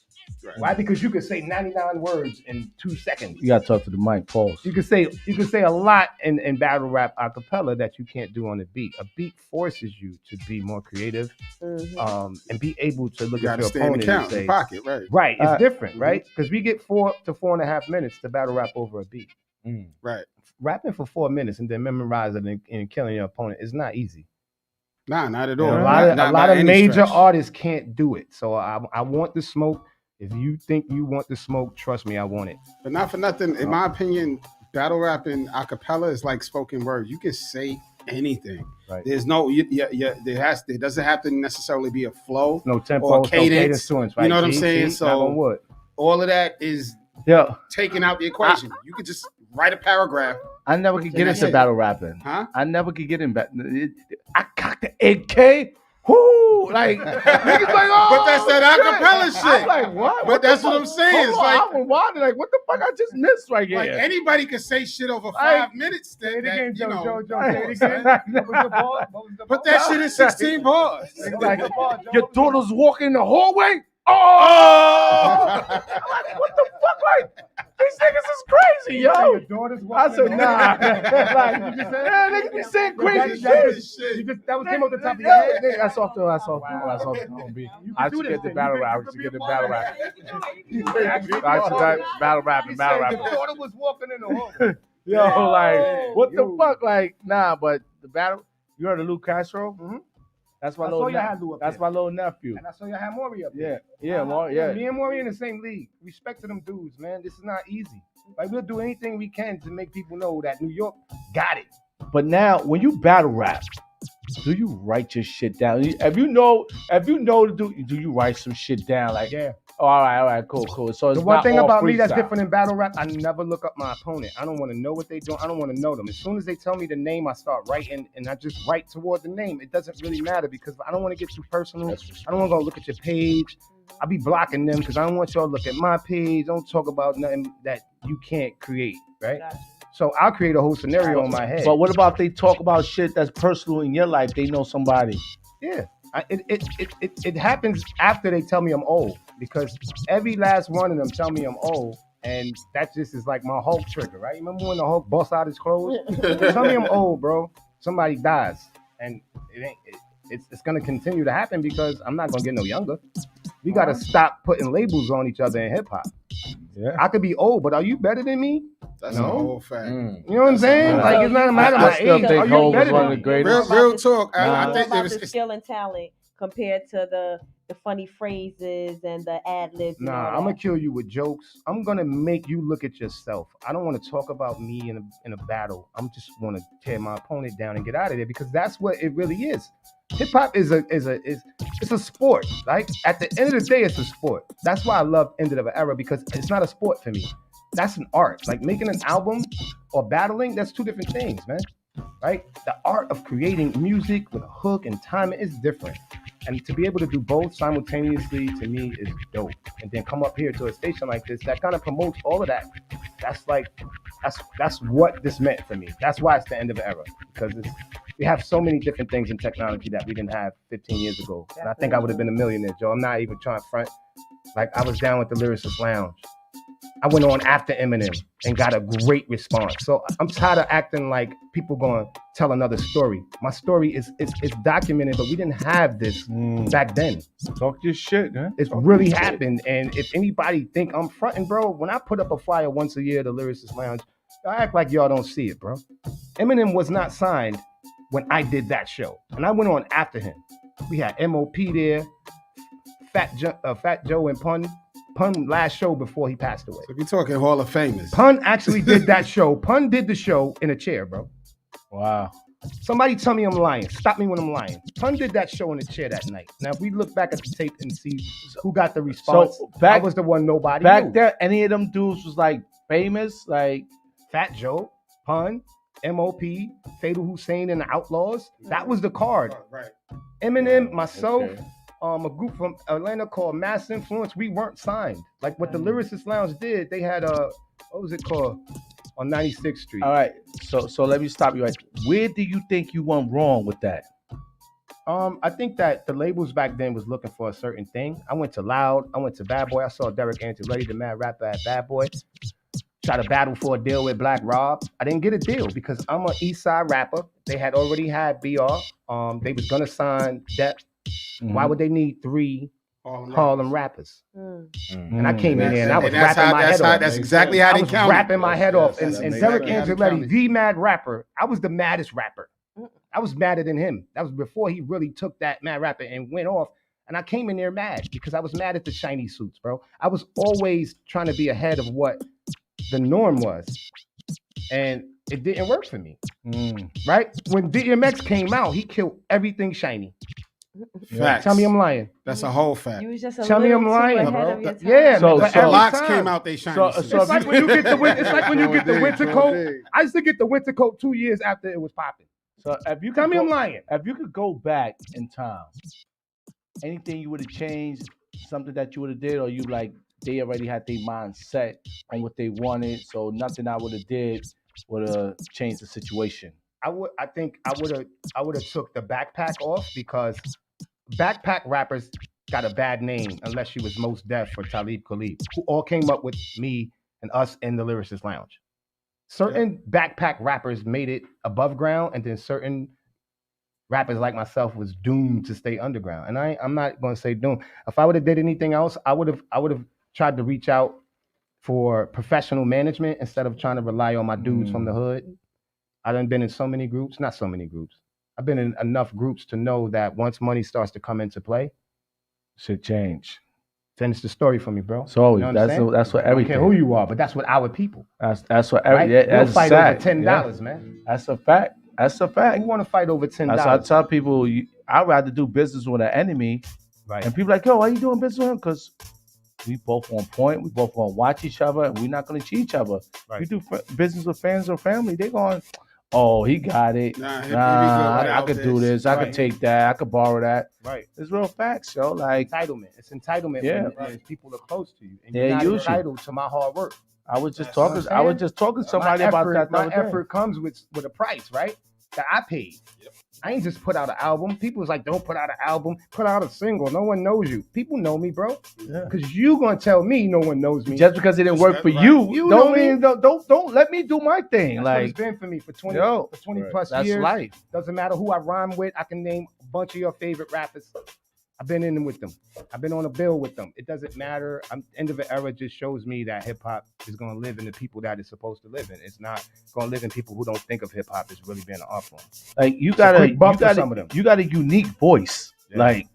Right. Why? Because you could say 99 words in 2 seconds. You gotta talk to the mic, pause. You could say a lot in battle rap acapella that you can't do on a beat. A beat forces you to be more creative, and be able to look at your opponent and say, pocket, right. It's different, right? Because we get 4 to 4.5 minutes to battle rap over a beat. Right. Rapping for 4 minutes and then memorizing and killing your opponent is not easy. Nah, not at all. A lot of major artists can't do it. So I want the smoke. If you think you want the smoke, trust me, I want it. But not for nothing. In my opinion, battle rapping acapella is like spoken word. You can say anything. Right. There's no there doesn't have to necessarily be a flow, no tempo, or cadence. To it, right? You know what I'm saying? So all of that is taking out the equation. You could just write a paragraph. I never could get into battle rapping. I never could get in I cocked the AK. Whoo! Like, niggas like, oh, but that's that acapella shit. I'm like, what? But that's what I'm saying. It's like, I'm wondering, like, what the fuck I just missed right here? Like, anybody can say shit over 5 minutes. Put that shit in 16 bars. Like, your daughter's walking in the hallway? Oh! I'm like, what the fuck? Like, these niggas is crazy, yo. I said, nah. Like, niggas be saying crazy shit. That was came off the top of your head. That's off the home beat. I should get the battle rap. I should get the battle rap. I should battle rap. Your daughter was walking in the hallway. Yo, like, what the fuck? Like, nah, but the battle, you heard of Lou Castro? Mm-hmm. That's my little nephew. And I saw you had Maury up there. Yeah, Maury, yeah. Me and Maury in the same league. Respect to them dudes, man. This is not easy. Like, we'll do anything we can to make people know that New York got it. But now, when you battle rap, do you write your shit down? If you know to do you write some shit down? Like, Oh, all right, cool. So it's the one not thing all about me that's freestyle. different in battle rap, I never look up my opponent. I don't want to know what they do. I don't want to know them. As soon as they tell me the name, I start writing, and I just write toward the name. It doesn't really matter because I don't want to get too personal. I don't want to go look at your page. I be blocking them because I don't want y'all to look at my page. Don't talk about nothing that you can't create, right? So I'll create a whole scenario in my head. But what about if they talk about shit that's personal in your life? They know somebody. Yeah. It happens after they tell me I'm old, because every last one of them tell me I'm old, and that just is like my Hulk trigger, right? Remember when the Hulk busts out his clothes? Tell me I'm old, bro. Somebody dies, and it's gonna continue to happen because I'm not gonna get no younger. We gotta stop putting labels on each other in hip hop. Yeah. I could be old, but are you better than me? That's no. a whole fact. You know what I'm saying? So Like, it's not a matter of my age. Think Are you Hov better is one than of the me? greatest. Real talk. I I think about it the skill and talent compared to the funny phrases and the ad libs. Nah, I'm gonna kill you with jokes. I'm gonna make you look at yourself. I don't want to talk about me in a battle. I'm just want to tear my opponent down and get out of there, because that's what it really is. Hip hop is a sport. Like, at the end of the day, it's a sport. That's why I love End of an Era, because it's not a sport for me. That's an art. Like, making an album or battling, that's two different things, man. Right? The art of creating music with a hook and timing is different. And to be able to do both simultaneously, to me, is dope. And then come up here to a station like this that kind of promotes all of that. That's what this meant for me. That's why it's the End of an Era, because we have so many different things in technology that we didn't have 15 years ago. And I think I would have been a millionaire, Joe. I'm not even trying to front. Like, I was down with the Lyricist Lounge. I went on after Eminem and got a great response. So I'm tired of acting like people going to tell another story. My story is documented, but we didn't have this back then. Talk your shit, man. It's really happened. And if anybody think I'm fronting, bro, when I put up a flyer once a year, the Lyricist Lounge, I act like y'all don't see it, bro. Eminem was not signed when I did that show. And I went on after him. We had MOP there, Fat Joe and Pun last show before he passed away. So if you're talking Hall of Famous. Pun actually did that show. Pun did the show in a chair, bro. Wow. Somebody tell me I'm lying. Stop me when I'm lying. Pun did that show in a chair that night. Now, if we look back at the tape and see who got the response, So I was the one nobody back knew. there, any of them dudes was like famous, like Fat Joe, Pun, MOP, Fatal Hussein and the Outlaws. That was the card. Right. Eminem, myself, a group from Atlanta called Mass Influence. We weren't signed. Like what the Lyricist Lounge did, they had what was it called? On 96th Street. All right. So let me stop you right. Where do you think you went wrong with that? I think that the labels back then was looking for a certain thing. I went to Loud. I went to Bad Boy. I saw Derek Antoletti, the mad rapper at Bad Boy, try to battle for a deal with Black Rob. I didn't get a deal because I'm an East Side rapper. They had already had BR. They was gonna sign Depp. Why would they need 3 Harlem rappers? And I came in there and I was rapping my head off. That's exactly how they was counted. rapping my head off. And Derek exactly how they Antoletti, counted. the mad rapper, I was the maddest rapper. I was madder than him. That was before he really took that mad rapper and went off. And I came in there mad because I was mad at the shiny suits, bro. I was always trying to be ahead of what the norm was. And it didn't work for me. Right? When DMX came out, he killed everything shiny. Facts. Tell me I'm lying. That's a whole fact. You was just a Tell me little I'm too lying, ahead bro. of your time. Yeah, So but the every locks time. came out, they shiny. It's like when you get the winter coat. I used to get the winter coat 2 years after it was popping. So if you Tell me could I'm lying. If you could go back in time, anything you would have changed, something that you would have did, or you like they already had their mind set on what they wanted, so nothing I would have did would have changed the situation. I think I would have took the backpack off, because backpack rappers got a bad name unless you was Mos Def or Talib Kweli, who all came up with me and us in the Lyricist Lounge. Certain backpack rappers made it above ground, and then certain rappers like myself was doomed to stay underground. And I'm not going to say doomed. If I would have did anything else, I would have tried to reach out for professional management instead of trying to rely on my dudes from the hood. I done been in so many groups, not so many groups. I've been in enough groups to know that once money starts to come into play, should change. Finish the story for me, bro. So you know that's what everything. I don't care who you are, but that's what our people. That's what Right? every. We'll That's fight sad. over $10, man. That's a fact. That's a fact. We want to fight over $10. That's why I tell people I'd rather do business with an enemy. Right. And people like, yo, why you doing business with him? Because We both on point. We both gonna watch each other, and we're not gonna cheat each other. Right. We do business with friends or family. They going, oh, he got it. I could do this. I could take that. I could borrow that. Right. It's real facts, yo. Like entitlement. It's entitlement when people are close to you, and you're not entitled to my hard work. I was just talking to somebody about that. My effort comes with a price, right? That I paid. Yep. I ain't just put out an album. People was like, don't put out an album, put out a single. No one knows you. People know me, bro. Because you gonna tell me no one knows me. Just because it didn't work for you don't mean don't let me do my thing. That's like what it's been for me for 20 plus that's years. Life. Doesn't matter who I rhyme with. I can name a bunch of your favorite rappers. I've been in them with them. I've been on a bill with them. It doesn't matter. End of an era just shows me that hip hop is going to live in the people that it's supposed to live in. It's not going to live in people who don't think of hip hop as really being an art form. Like you got a unique voice. Yeah. Like,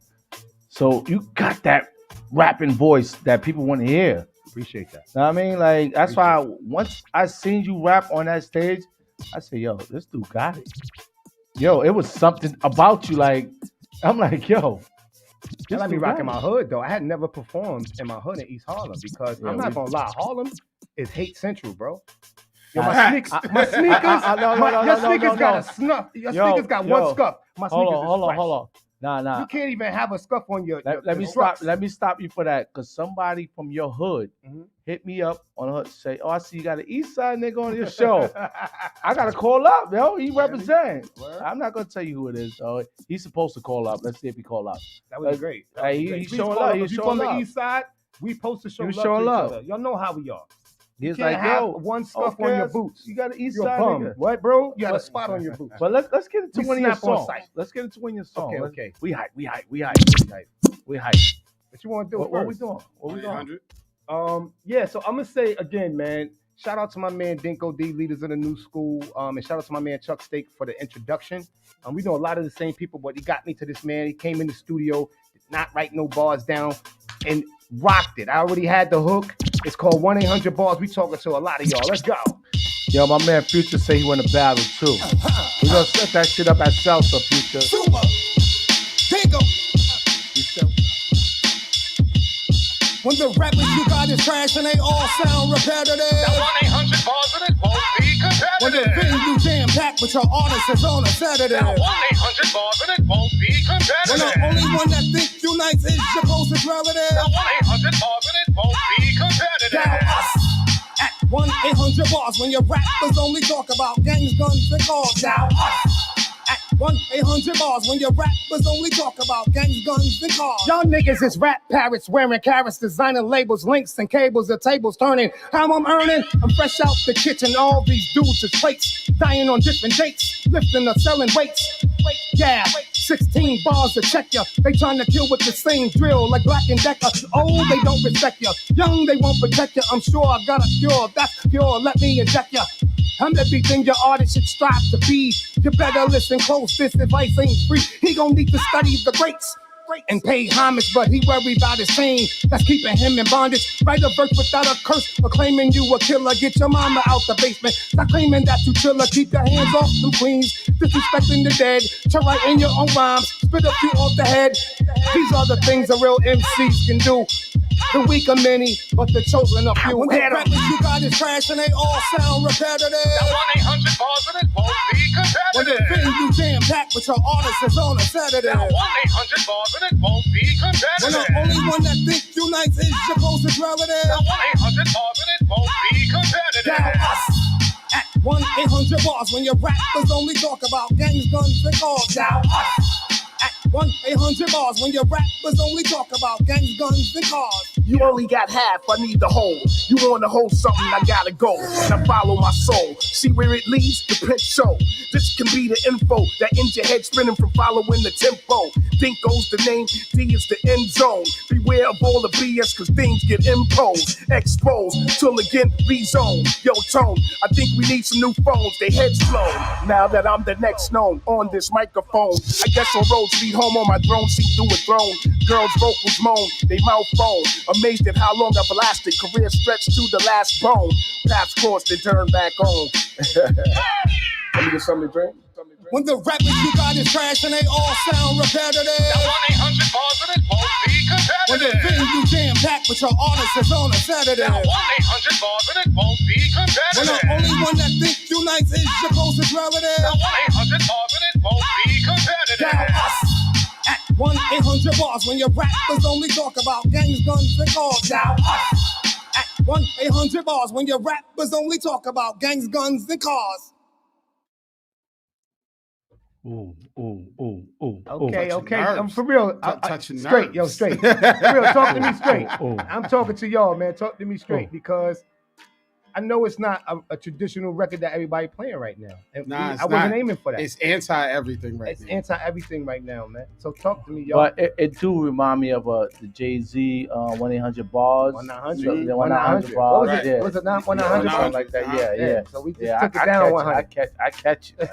so you got that rapping voice that people want to hear. Appreciate that. Know what I mean? Like that's why once I seen you rap on that stage, I said, yo, this dude got it. Yo, it was something about you. Like, I'm like, yo. I like me rocking my hood though. I had never performed in my hood in East Harlem because I'm not gonna lie, Harlem is hate central, bro. Yo, my sneakers got a snuff. Your sneakers got one scuff. My sneakers hold on. Nah. You can't even have a scuff on your. Let me stop you for that, because somebody from your hood hit me up on the hood, say, "Oh, I see you got an East Side nigga on your show." I gotta call up, yo. He represent. I'm not gonna tell you who it is. So he's supposed to call up. Let's see if he call up. That was great. He's showing love. He's showing love. On the East Side, we supposed to show love to each other. Y'all know how we are. He's like, yo, one scuff on your boots. You got an East You're Side nigga. What, bro? You got a spot on your boots. But let's get into one of your songs. Let's get into one of your songs. Okay. We hype. What you want to do? What we doing? What we doing? Yeah. So I'm gonna say again, man. Shout out to my man Dinko D, Leaders of the New School, and shout out to my man Chuck Steak for the introduction. We know a lot of the same people, but he got me to this man. He came in the studio, did not write no bars down, and rocked it. I already had the hook. It's called 1-800-BARS. We talking to a lot of y'all. Let's go. Yo, my man Future say he want to battle too. We gonna set that shit up at Salsa, Future. Super. Dingo. When the rappers you got is trash and they all sound repetitive. That 1-800-BARS and it won't be competitive. When the venue jam packed but your artist is on a sedative. That 1-800-BARS and it won't be competitive. When the only one that thinks you nice is your closest relative. That 1-800-BARS and it won't be competitive. Now us at 1-800-BARS when your rappers only talk about gangs, guns, and cars. Now us at 1-800-BARS when your rappers only talk about gangs, guns, and cars. Y'all niggas is rap parrots wearing carrots, designing labels, links, and cables. The tables turning. How I'm earning? I'm fresh out the kitchen. All these dudes is plates, dying on different dates, lifting or selling weights. Yeah, 16 bars to check ya. They trying to kill with the same drill like Black and Decker. Old, they don't respect ya. Young, they won't protect ya. I'm sure I got a cure. That's pure. Let me inject ya. I'm everything your artist should strive to be. You better listen close. This advice ain't free. He gon' need to study the greats and pay homage, but he worried about his fame. That's keeping him in bondage. Write a verse without a curse, or claiming you a killer. Get your mama out the basement. Stop claiming that you chiller. Keep your hands off them queens. Disrespecting the dead. Try writing your own rhymes. Spit a few off the head. These are the things a real MCs can do. The weak are many, but the chosen are few. When the rappers you got is trash and they all sound repetitive. That 1-800-BARS and it won't be competitive. When the venue jam packed but your artist is on a sedative. That 1-800-BARS and it won't be competitive. When the only one that thinks you nice is your closest relative. That 1-800-BARS and it won't be competitive. Now us at 1-800-BARS when your rappers only talk about gangs, guns, and cars. Now us at 1-800-BARS when your rappers only talk about gangs, guns, and cars. You only got half, I need the whole. You want to hold something, I gotta go. Now follow my soul. See where it leads? The print show. This can be the info that ends your head spinning from following the tempo. Dinko's the name, D is the end zone. Beware of all the BS, cause things get imposed. Exposed, till again rezone. Yo, Tone, I think we need some new phones. They heads blown. Now that I'm the next known on this microphone, I guess on roads lead home on my throne seat through a throne. Girls' vocals moan, they mouth foam. Amazed at how long I've lasted. Career stretched to the last bone. Paths crossed and turned back home. Let me get something to drink. When the rappers you got is trash and they all sound repetitive. That 1-800-BARS and it won't be competitive. When When the venue jam packed with your artists is on a Saturday. Now 1-800 bars and it won't be competitive. When the only one that thinks you nice is your closest relative. Now 1-800 bars and it won't be competitive. Dial us at 1-800 bars when your rappers only talk about gangs, guns, and cars. Dial us at 1-800 bars when your rappers only talk about gangs, guns, and cars. Okay. For real. Touching straight, nerves. straight. For real, talk to me straight. I'm talking to y'all, man. Talk to me straight because I know it's not a traditional record that everybody playing right now. I wasn't aiming for that. It's anti-everything right now. It's anti-everything right now, man. So talk to me, y'all. But it do remind me of the Jay-Z 1-800 bars. 1-900. 1-900 bars. What was it? Yeah. Was it not 1-900? Something like that. Yeah. So we just took it down 100. I catch it.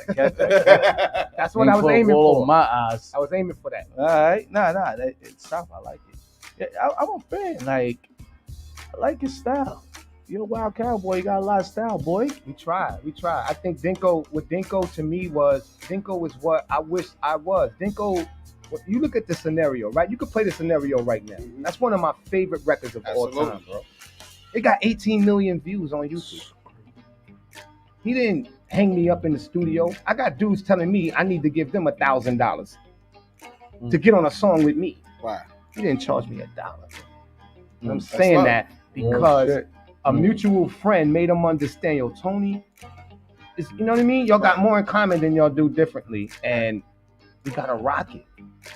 That's what I was aiming for. My eyes. I was aiming for that. All right. Nah. It's tough. I like it. Yeah, I'm a fan. Like, I like his style. You're a wild cowboy. You got a lot of style, boy. We try. I think Dinko to me was what I wish I was. Dinko, you look at the scenario, right? You could play the scenario right now. That's one of my favorite records of all time, bro. It got 18 million views on YouTube. He didn't hang me up in the studio. I got dudes telling me I need to give them $1,000 to get on a song with me. Wow. He didn't charge me $1. I'm saying that because a mutual friend made him understand, yo, Tony, you know what I mean? Y'all got more in common than y'all do differently, and we gotta rock it.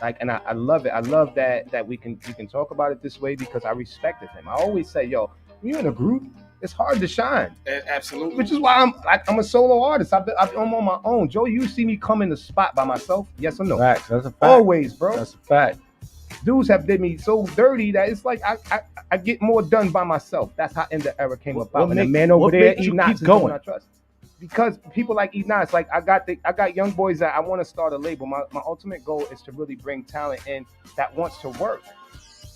Like, and I love it. I love that we can talk about it this way because I respected him. I always say, yo, when you're in a group, it's hard to shine. Absolutely. Which is why I'm a solo artist. I'm on my own. Joe, you see me come in the spot by myself? Yes or no? Facts. That's a fact. Always, bro. That's a fact. Dudes have did me so dirty that it's like I get more done by myself. That's how In the Era came about. And the man over there, E-Knox, is going I trust. Because people like E-Knox, like I got young boys that I want to start a label. My ultimate goal is to really bring talent in that wants to work.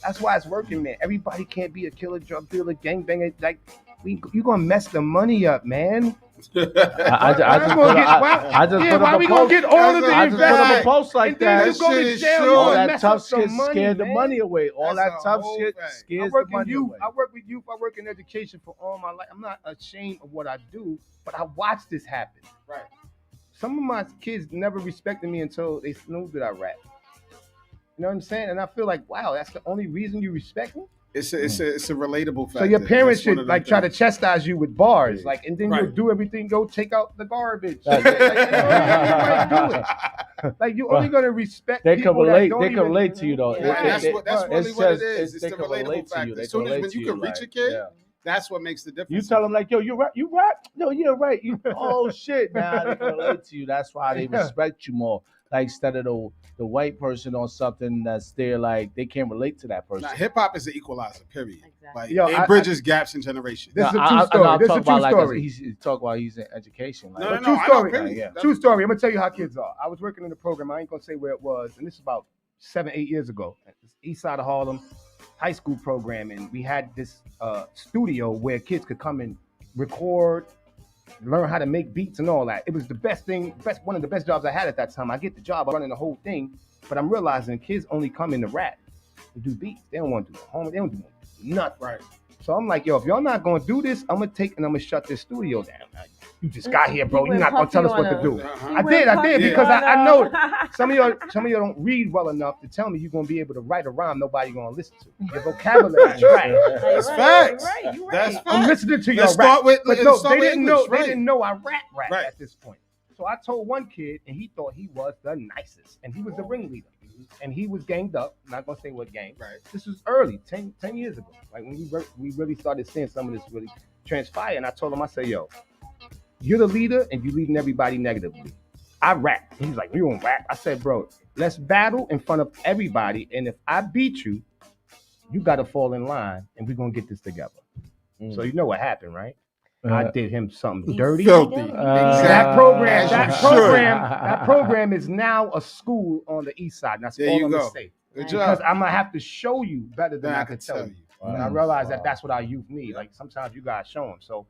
That's why it's working, man. Everybody can't be a killer, drug dealer, gangbanger. Like you gonna mess the money up, man. I just put up a post like that. All that tough shit scared the money away. All that tough shit scares the money away. I work with youth. I work in education for all my life. I'm not ashamed of what I do, but I watched this happen. Right. Some of my kids never respected me until they knew that I rap. You know what I'm saying? And I feel like, wow, that's the only reason you respect me? It's a relatable factor. So your parents should like try to chastise you with bars, like, and then you'll do everything. Go take out the garbage. Like, you know, do it. Like you're only gonna respect. They can relate. They can even relate to you though. That's really what it is. It's the relatable factor. As soon as when you can reach a kid, that's what makes the difference. You tell them like, yo, you rap? No, yeah, right. Oh shit, nah, they can relate to you. That's why they respect you more. Like instead of the white person on something that's there, like they can't relate to that person. Nah, hip hop is an equalizer, period. Exactly. Like it bridges gaps in generations. This is a true story. This is a true story. He's talk about he's in education. Like, true story. True story. I'm gonna tell you how kids are. I was working in a program. I ain't gonna say where it was, and this is about 7-8 years ago. East side of Harlem, high school program, and we had this studio where kids could come and record, learn how to make beats and all that. It was the best thing, one of the best jobs I had at that time. I get the job of running the whole thing, but I'm realizing kids only come in to rap and do beats. They don't want to do homework. They don't do nothing. Right. So I'm like, yo, if y'all not gonna do this, I'm gonna shut this studio down. You just got here, bro. You're not gonna tell us what to do. I did because I know some of y'all don't read well enough to tell me you're gonna be able to write a rhyme nobody gonna listen to. Your vocabulary is trash. That's facts. You're right. That's facts. I'm listening to your rap. But no, they didn't know I rap at this point. So I told one kid, and he thought he was the nicest, and he was the ringleader. And he was ganged up. I'm not gonna say what gang. Right. This was early, 10 years ago. Like when we really started seeing some of this really transpire. And I told him, I said, yo, you're the leader and you leading everybody negatively. I rap. He's like, you don't rap. I said, bro, let's battle in front of everybody. And if I beat you, you gotta fall in line and we're gonna get this together. So you know what happened, right? I did him something dirty. Filthy. That program is now a school on the east side. And that's all I'm gonna say. Good job. Because I'm gonna have to show you better than I could tell you. And I realize that that's what our youth need. Like sometimes you gotta show them. So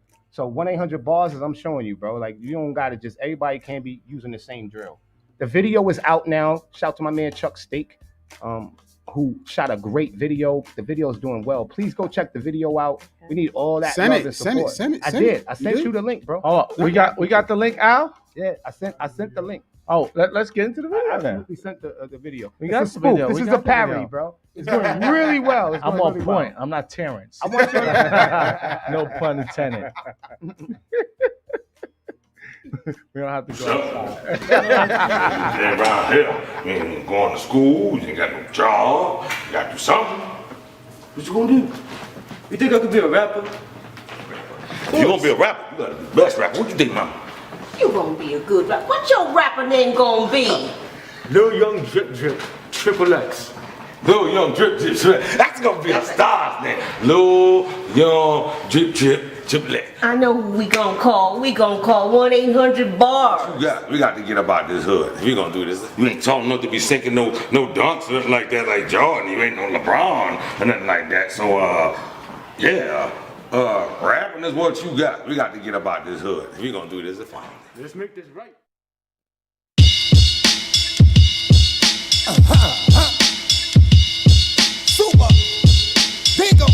1-800 bars is I'm showing you, bro. Like you don't gotta just everybody can't be using the same drill. The video is out now. Shout to my man Chuck Steak. who shot a great video. The video is doing well. Please go check the video out. We need all that love and support. Send it. I did. I sent you the link, bro. Oh, we got the link, Al? Yeah, I sent the link. Oh, let's get into the video. I absolutely sent the video. We got the video. This is a parody, bro. It's doing really well. I'm on point. I'm not Terrence. I want you to no pun intended. We don't have to go outside. Then around here, you ain't going to school, you ain't got no job, you got to do something. What you gonna do? You think I could be a rapper? You gonna be a rapper? You gotta be the best rapper. What you think, mama? You gonna be a good rapper. What's your rapper name gonna be? Lil Young Drip Drip, Triple X. Lil Young Drip Drip, that's gonna be a star's name. Lil Young Drip Drip, Triple X. I know who we gonna call. We gonna call 1-800-BARS. We got to get up out this hood. If you gonna do this, you ain't tall enough to be sinking no dunks or nothing like that, like Jordan. You ain't no LeBron or nothing like that. So rapping is what you got. We got to get up out this hood. If you gonna do this, it's fine. Let's make this right. Super Bingo.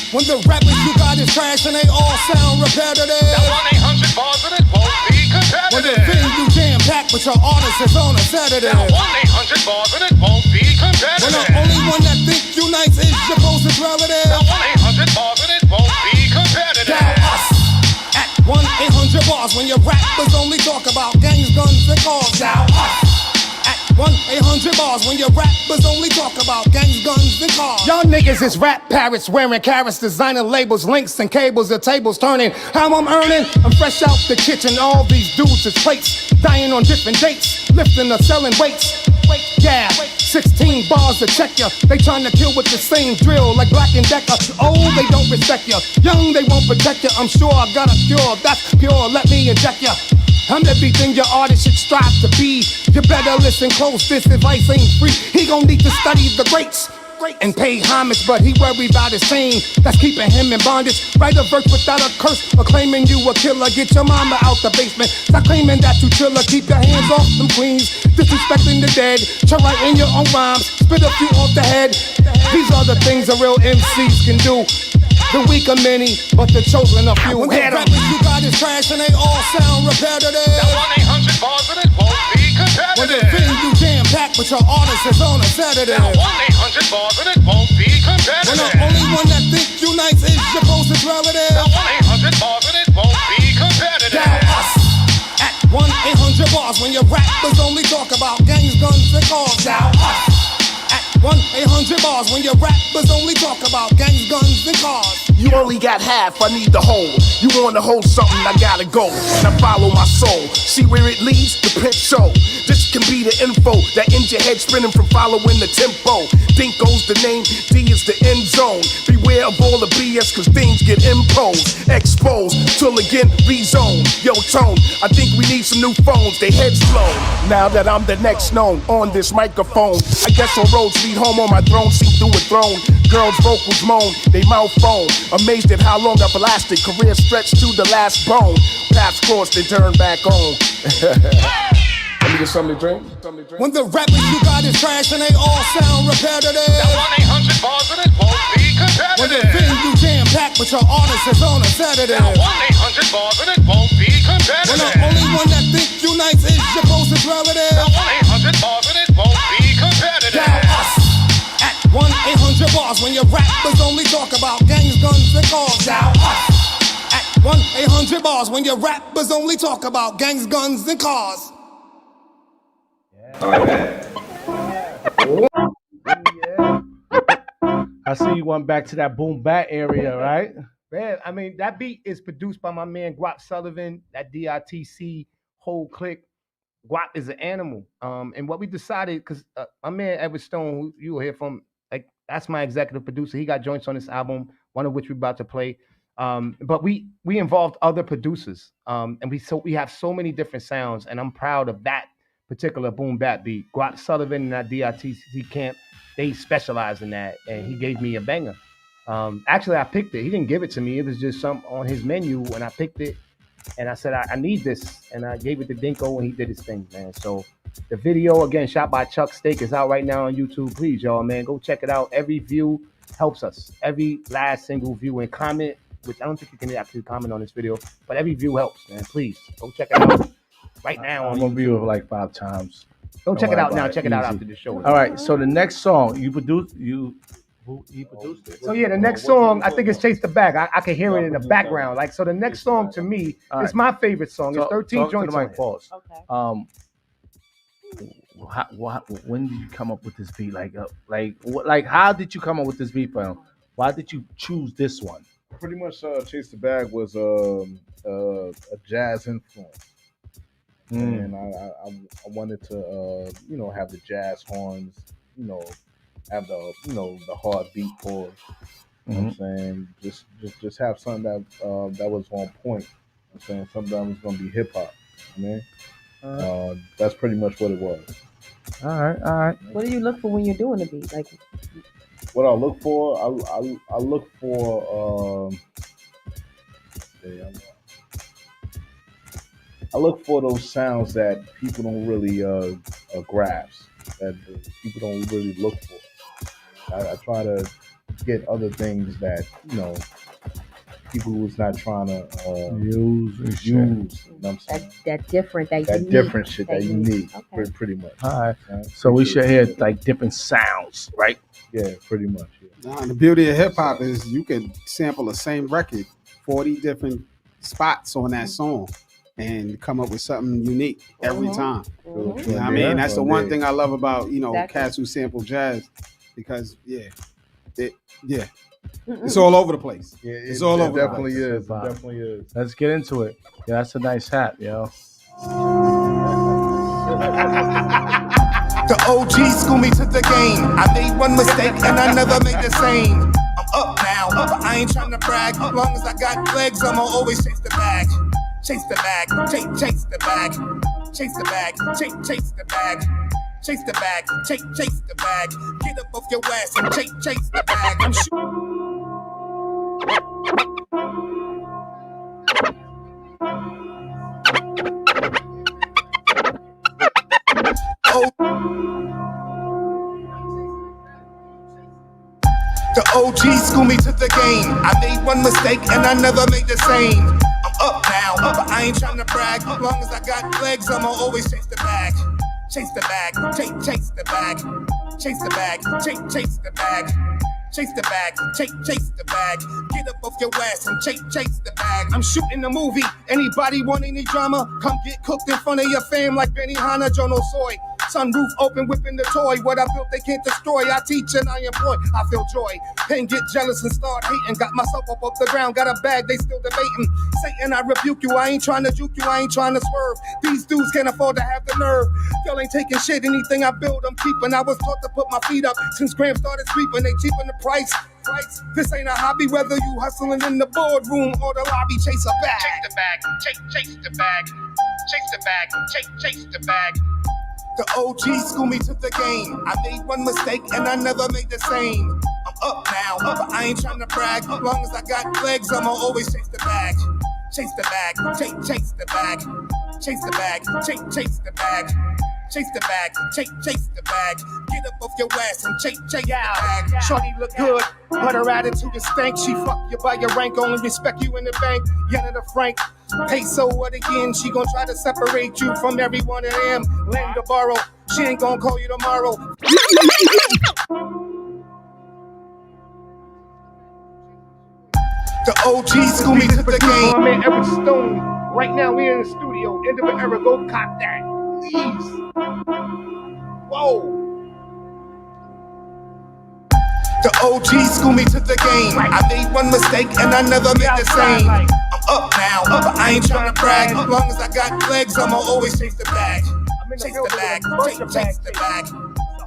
When the rappers you got is trash and they all sound repetitive. That 1-800-BARS and it won't be competitive. When the thing you jam packed but your artist is on a sedative. That 1-800-BARS and it won't be competitive. When the only one that thinks you nice is your closest relative. That 1-800-BARS and it won't be competitive. Dial us at 1-800-BARS when your rappers only talk about gangs, guns, and cars. Dial us. 1-800-BARS when your rappers only talk about gangs, guns, and cars. Y'all niggas is rap parrots wearing carrots, designer labels, links, and cables. The tables turning. How I'm earning? I'm fresh out the kitchen. All these dudes is plates, dying on different dates, lifting or selling weights. Yeah, 16 bars to check ya. They trying to kill with the same drill like Black and Decker. Old, they don't respect ya. Young, they won't protect ya. I'm sure I got a cure. That's pure. Let me inject ya. I'm everything your artist should strive to be. You better listen close, this advice ain't free. He gon' need to study the greats and pay homage, but he worried about his fame. That's keeping him in bondage. Write a verse without a curse or claiming you a killer. Get your mama out the basement. Stop claiming that you chiller. Keep your hands off them queens. Disrespecting the dead. Try writing your own rhymes. Spit a few off the head. These are the things a real MCs can do. The weak are many, but the chosen are few. When the rappers you got is trash and they all sound repetitive. That 1-800-BARS and it won't be competitive. When the thing you jam packed, but your artist is on a sedative. That 1-800-BARS and it won't be competitive. When the only one that thinks you nice is your closest relative. That 1-800-BARS and it won't be competitive. Dial us at 1-800-BARS when your rappers only talk about gangs, guns, and cars. Dial us. 1-800-BARS when your rappers only talk about gangs, guns, and cars. You only got half, I need the whole. You wanna hold something, I gotta go. Now follow my soul. See where it leads? The pit show. This can be the info that ends your head spinning from following the tempo. Dinko's the name, D is the end zone. Beware of all the BS, cause things get imposed. Exposed, till again rezone. Yo, Tone, I think we need some new phones. They heads blown. Now that I'm the next known on this microphone, I guess on roads lead home on my throne, see through a throne. Girls' vocals moan, they mouth foam. Amazed at how long I've lasted, career stretched to the last bone. Paths crossed, they turn back on. Let me get something to drink. When the rappers you got is trash and they all sound repetitive. That 1-800-BARS and it won't be competitive. When the thing you jam packed, but your artist is on a sedative. That 1-800-BARS and it won't be competitive. When the only one that thinks you nice is your closest relative. That 1-800-BARS and it won't be competitive. Dial us at 1-800-BARS when your rappers only talk about gangs, guns, and cars. Dial us at 1-800-BARS when your rappers only talk about gangs, guns, and cars. I see you went back to that boom bat area, right? Man, I mean, that beat is produced by my man Guap Sullivan, that DITC whole clique. Guap is an animal. And what we decided, because my man Edward Stone, who you will hear from, like, that's my executive producer. He got joints on this album, one of which we're about to play. But we involved other producers. And we have so many different sounds, and I'm proud of that particular boom bap beat. Guap Sullivan and that DITC camp, they specialize in that, and he gave me a banger. Actually, I picked it. He didn't give it to me. It was just some on his menu, and I picked it, and I said, I need this, and I gave it to Dinko, and he did his thing, man. So The video, again, shot by Chuck Steak, is out right now on YouTube. Please, y'all, man, go check it out. Every view helps us. Every last single view and comment, which I don't think you can actually comment on this video, but every view helps, man. Please, go check it out right now. I'm going to view it like 5 times. Go check it out now. Check it out after the show. All right, so the next song, you produced it? So yeah, the next song, I think it's Chase the Bag. I can hear it in the background. Like, so the next song to me is my favorite song. It's 13 joints on it. Pause. Okay. When did you come up with this beat? How did you come up with this beat, fam? Why did you choose this one? Pretty much, Chase the Bag was a jazz influence, and I wanted to, have the jazz horns, have the hard beat chords. You know what I'm saying? Just have something that was on point. I'm saying something that was gonna be hip hop. That's pretty much what it was. All right. What do you look for when you're doing a beat? Like, what I look for, I look for I look for those sounds that people don't really grasp, that people don't really look for. I try to get other things that people who's not trying to use. You know what I'm saying? that different, that unique, different shit that you need, pretty much. All right. So we should hear like different sounds, right? Yeah, pretty much. Yeah. The beauty of hip hop is you can sample the same record, 40 different spots on that song, and come up with something unique every time. You know what I mean? That's the one thing I love about cats who sample jazz, because it's all over the place. Yeah, it's all over. Definitely is. It definitely is. Let's get into it. Yeah, that's a nice hat, yo. The OG schooled me to the game. I made one mistake and I never made the same. I'm up now, but I ain't trying to brag. As long as I got legs, I'ma always chase the bag. Chase the bag, chase the bag. Chase the bag, chase the bag. Chase the bag, chase the bag. Get up off your ass and chase the bag. I'm The OG schooled me to the game. I made one mistake and I never made the same. I'm up now, but I ain't trying to brag. As long as I got legs, I'ma always chase the bag. Chase the bag, chase the bag. Chase the bag, chase the bag. Chase the bag, chase the bag. Get up off your ass and chase the bag. I'm shooting a movie. Anybody want any drama? Come get cooked in front of your fam like Benny Hanna, Jono Soy. Sunroof open, whipping the toy. What I built, they can't destroy. I teach and I employ. I feel joy. Pain, get jealous and start hating. Got myself up off the ground, got a bag, they still debating. Satan, I rebuke you. I ain't trying to juke you. I ain't trying to swerve. These dudes can't afford to have the nerve. Y'all ain't taking shit. Anything I build, I'm keeping. I was taught to put my feet up since Graham started sweeping. They cheapen the price. This ain't a hobby, whether you hustling in the boardroom or the lobby. Chase a bag. Chase the bag. Chase the bag. Chase the bag. Chase the bag. The OG schooled me to the game. I made one mistake and I never made the same. I'm up now, but I ain't trying to brag. As long as I got legs, I'ma always chase the bag. Chase the bag, chase the bag. Chase the bag, chase the bag. Chase the bag, chase the bag. Get up off your ass and chase the bag. Shorty look good, but her attitude is stank. She fuck you by your rank, only respect you in the bank. Yenna the Frank, peso what again? She gon' try to separate you from every one of them. Lend to borrow, she ain't gon' call you tomorrow. The OG schooled me to the game. My man Eric Stone, right now we in the studio. End of an era, go cop that. Please. Whoa. The OG schooled me to the game. I made one mistake and I never made the same. I'm up now, but I ain't trying to brag. As long as I got legs, I'ma always chase the bag. Chase the bag, chase the bag.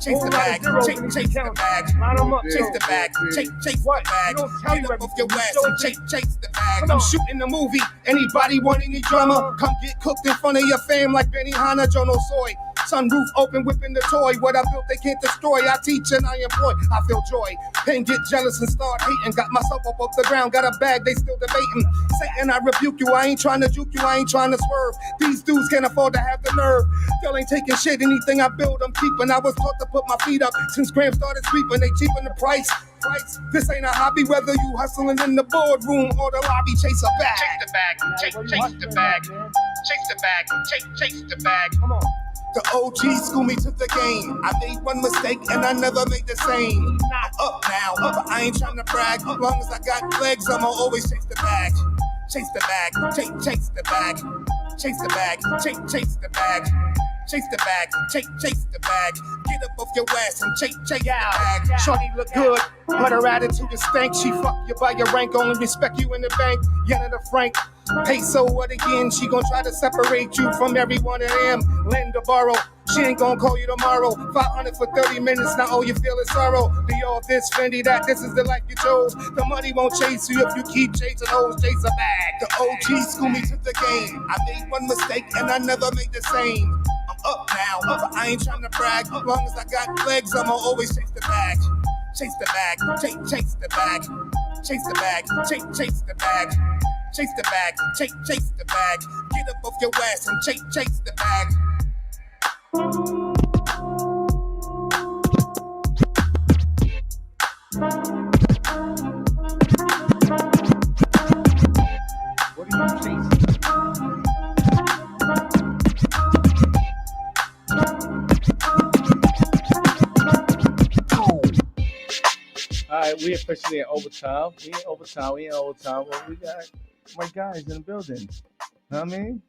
Chase the bag, chase the bag. Chase the bag, chase the bag. Get up off your ass and chase the bag. I'm shooting a movie. Anybody want any drama? Come get cooked in front of your fam like Benny Hanna, Jono Soy. Sunroof open, whipping the toy. What I built, they can't destroy. I teach and I employ. I feel joy. Pain, get jealous and start hating. Got myself up off the ground, got a bag, they still debating. Satan, I rebuke you. I ain't trying to juke you. I ain't trying to swerve. These dudes can't afford to have the nerve. Y'all ain't taking shit. Anything I build, I'm keeping. I was taught to put my feet up since Graham started sweeping. They cheapen the price. This ain't a hobby, whether you hustling in the boardroom or the lobby. Chase a bag. Chase the bag. Chase the bag. Chase the bag. Chase the bag. Come on. The OG school me to the game. I made one mistake and I never made the same. I'm up now, but I ain't trying to brag. As long as I got legs, I'ma always chase the bag. Chase the bag. Chase the bag. Chase the bag. Chase the bag. Chase the bag, chase the bag. Get up off your ass and chase the bag. Shorty look good, but her attitude is stank. She fuck you by your rank, only respect you in the bank. Yenna the Frank, peso what again? She gon' try to separate you from every one of them. Lend or borrow, she ain't gon' call you tomorrow. 500 for 30 minutes, now all you feel is sorrow. Dior this, Fendi that, this is the life you chose. The money won't chase you if you keep chasing hoes. Chase a bag. The OG school me to the game. I made one mistake and I never made the same. Up now, but I ain't trying to brag. As long as I got legs, I'ma always chase the bag. Chase the bag, chase the bag. Chase the bag, chase the bag. Chase the bag, chase the bag. Get up off your ass and chase the bag. What are you chasing? All right, we officially in overtime. We in overtime. Well, we got my guys in the building. You know what I mean?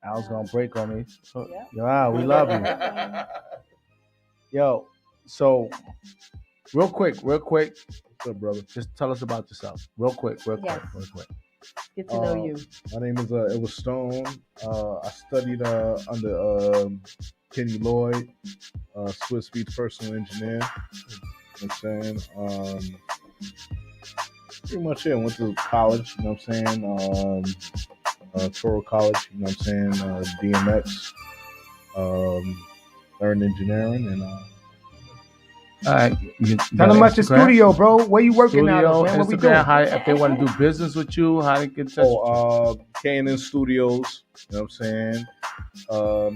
Al's gonna break on me. So, yeah, we love you. Yo, so real quick. What's up, brother? Just tell us about yourself. Real quick. Get to know you. My name is it was Stone. I studied under Kenny Lloyd, Swiss Speed's personal engineer. You know what I'm saying? Pretty much it. Went to college, you know what I'm saying? Toro College, you know what I'm saying? DMX, learned engineering, and all right. Tell them about your studio, bro. Where you working out of, man? What we doing? How, if they want to do business with you, how they get in touch? K&N Studios, you know what I'm saying?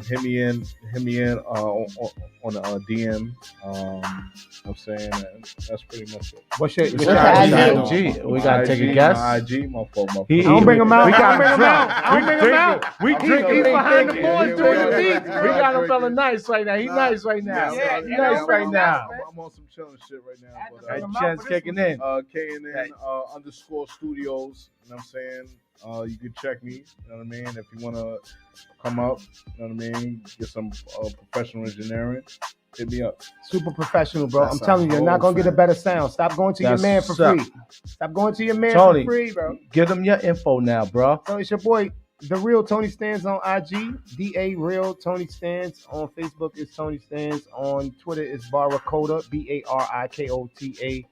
Hit me in on the DM. You know what I'm saying? That's pretty much it. What's your IG? We gotta take a guess. My IG, my fault. I don't bring him out. We drinking behind the boys doing the beats. We got a fella nice right now. He nice right now. Yeah, he nice right now. I'm on some chilling shit right now. But Chance kicking in. K&N _ Studios. You know what I'm saying? You can check me. You know what I mean? If you want to come up, you know what I mean? Get some professional engineering. Hit me up. Super professional, bro. I'm telling you, you're not gonna get a better sound. Stop going to your man for free. Stop going to your man for free, bro. Give them your info now, bro. So it's your boy, The Real Tony Stanz on IG. DA Real Tony Stanz on Facebook is Tony Stanz. On Twitter is Barracoda, BARIKOTA.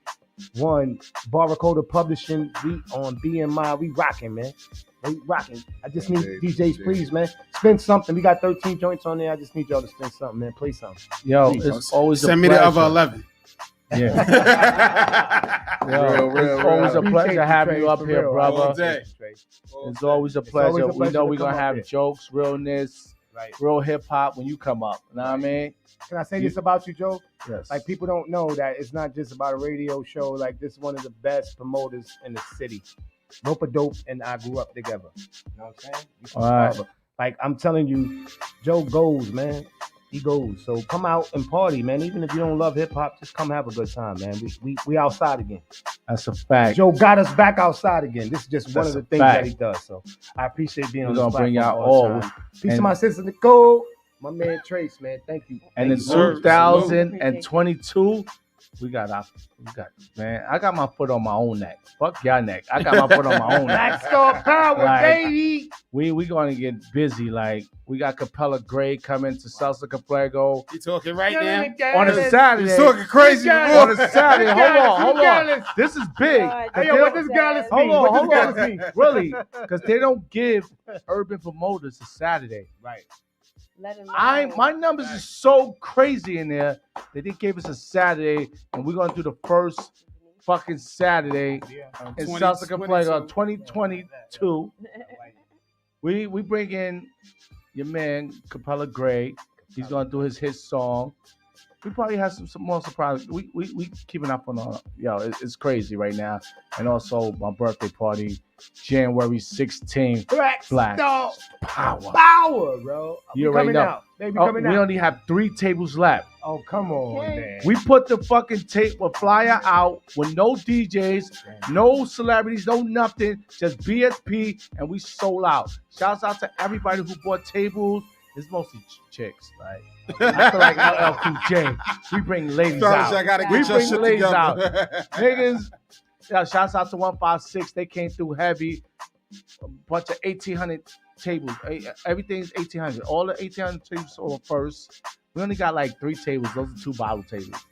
Barracoda Publishing. We on BMI. We rocking, man. We rocking. I just need DJs, please, man. Spin something. We got 13 joints on there. I just need y'all to spin something, man. Play something. Yo, please. It's always Send a me pleasure. the other 11. Yeah. Yo, it's always a pleasure having you up here, brother. It's always a pleasure. We know we're going to have jokes, realness, real hip-hop when you come up. You know what I mean? Can I say this about you, Joe? Yes. Like, people don't know that it's not just about a radio show. Like, this is one of the best promoters in the city. Rope-a-Dope and I grew up together. You know what I'm saying? All right. Like, I'm telling you, Joe goes, man. He goes. So come out and party, man. Even if you don't love hip-hop, just come have a good time, man. We outside again. That's a fact. Joe got us back outside again. This is just one of the things that he does. So I appreciate being on this platform. We're going to bring out all. Peace to my sister, Nicole. My man, Trace, man. Thank you. And in 2022, we got, man, I got my foot on my own neck. Fuck y'all neck. I got my foot on my own neck. Black Star Power, baby. We going to get busy. Like, we got Capella Gray coming to Salsa Caprego. You talking right now? On a Saturday. You talking crazy. On a Saturday. Hold on. This is big. Hey, yo, what this guy is mean? Hold on. Really? Because they don't give urban promoters a Saturday. Right. Let him know. My numbers is so crazy in there that they gave us a Saturday, and we're gonna do the first fucking Saturday in South Carolina 2022. We bring in your man Capella Gray. He's gonna do his song. We probably have some more surprises. We keeping up on it's crazy right now. And also my birthday party, January 16th. Black Power, bro. You already coming know. out. They be coming out. We only have 3 tables left. Oh, come on, man. We put the fucking flyer out with no DJs, no celebrities, no nothing, just BSP, and we sold out. Shouts out to everybody who bought tables. It's mostly chicks, right? I feel like LL Cool J. We bring ladies out. We bring ladies out. Niggas, shouts out to 156. They came through heavy. A bunch of 1,800 tables. Everything's 1,800. All the 1,800 tables sold first. We only got like 3 tables. Those are 2 bottle tables.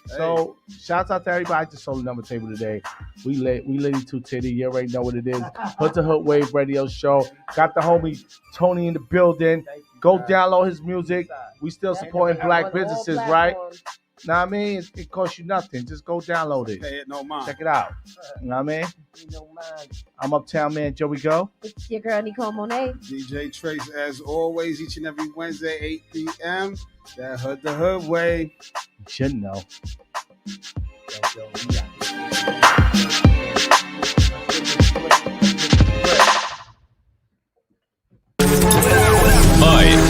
So, shouts out to everybody. I just sold another table today. We Lady Two Titty. You already know what it is. Hood to Hood Wave Radio Show. Got the homie Tony in the building. Go download his music. We still supporting black businesses, right? Know what I mean? It costs you nothing. Just go download it. Pay it no mind. Check it out. You know what I mean? I'm Uptown Man Joey Go. It's your girl Nicole MONAE. DJ Trace, as always, each and every Wednesday, 8 p.m. That Hood to Hood Way. You should know.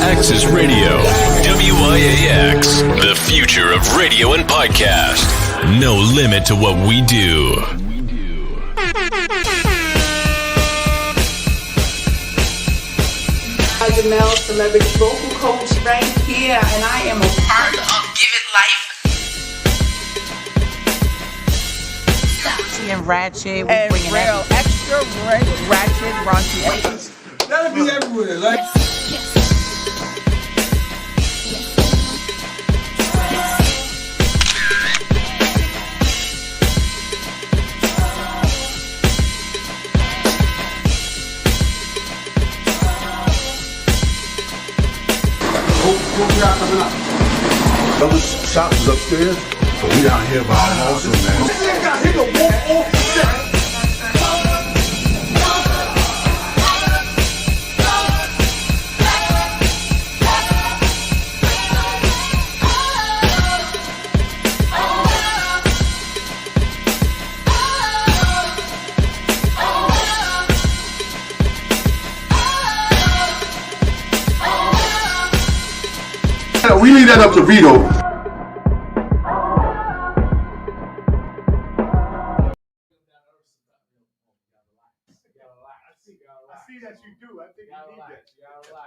IX's Radio. WIAX. The future of radio and podcast. No limit to what we do. Janelle, celebrity vocal coach right here, and I am a part of Give It Life. Sexy and ratchet, and real extra ratchet, raunchy ladies. That'll be everywhere, like. What we got coming up? Other shops is upstairs, so we down here by also, man. This nigga got hit a walk off the set. We leave that up to Vito. I see that you do. I think you need that.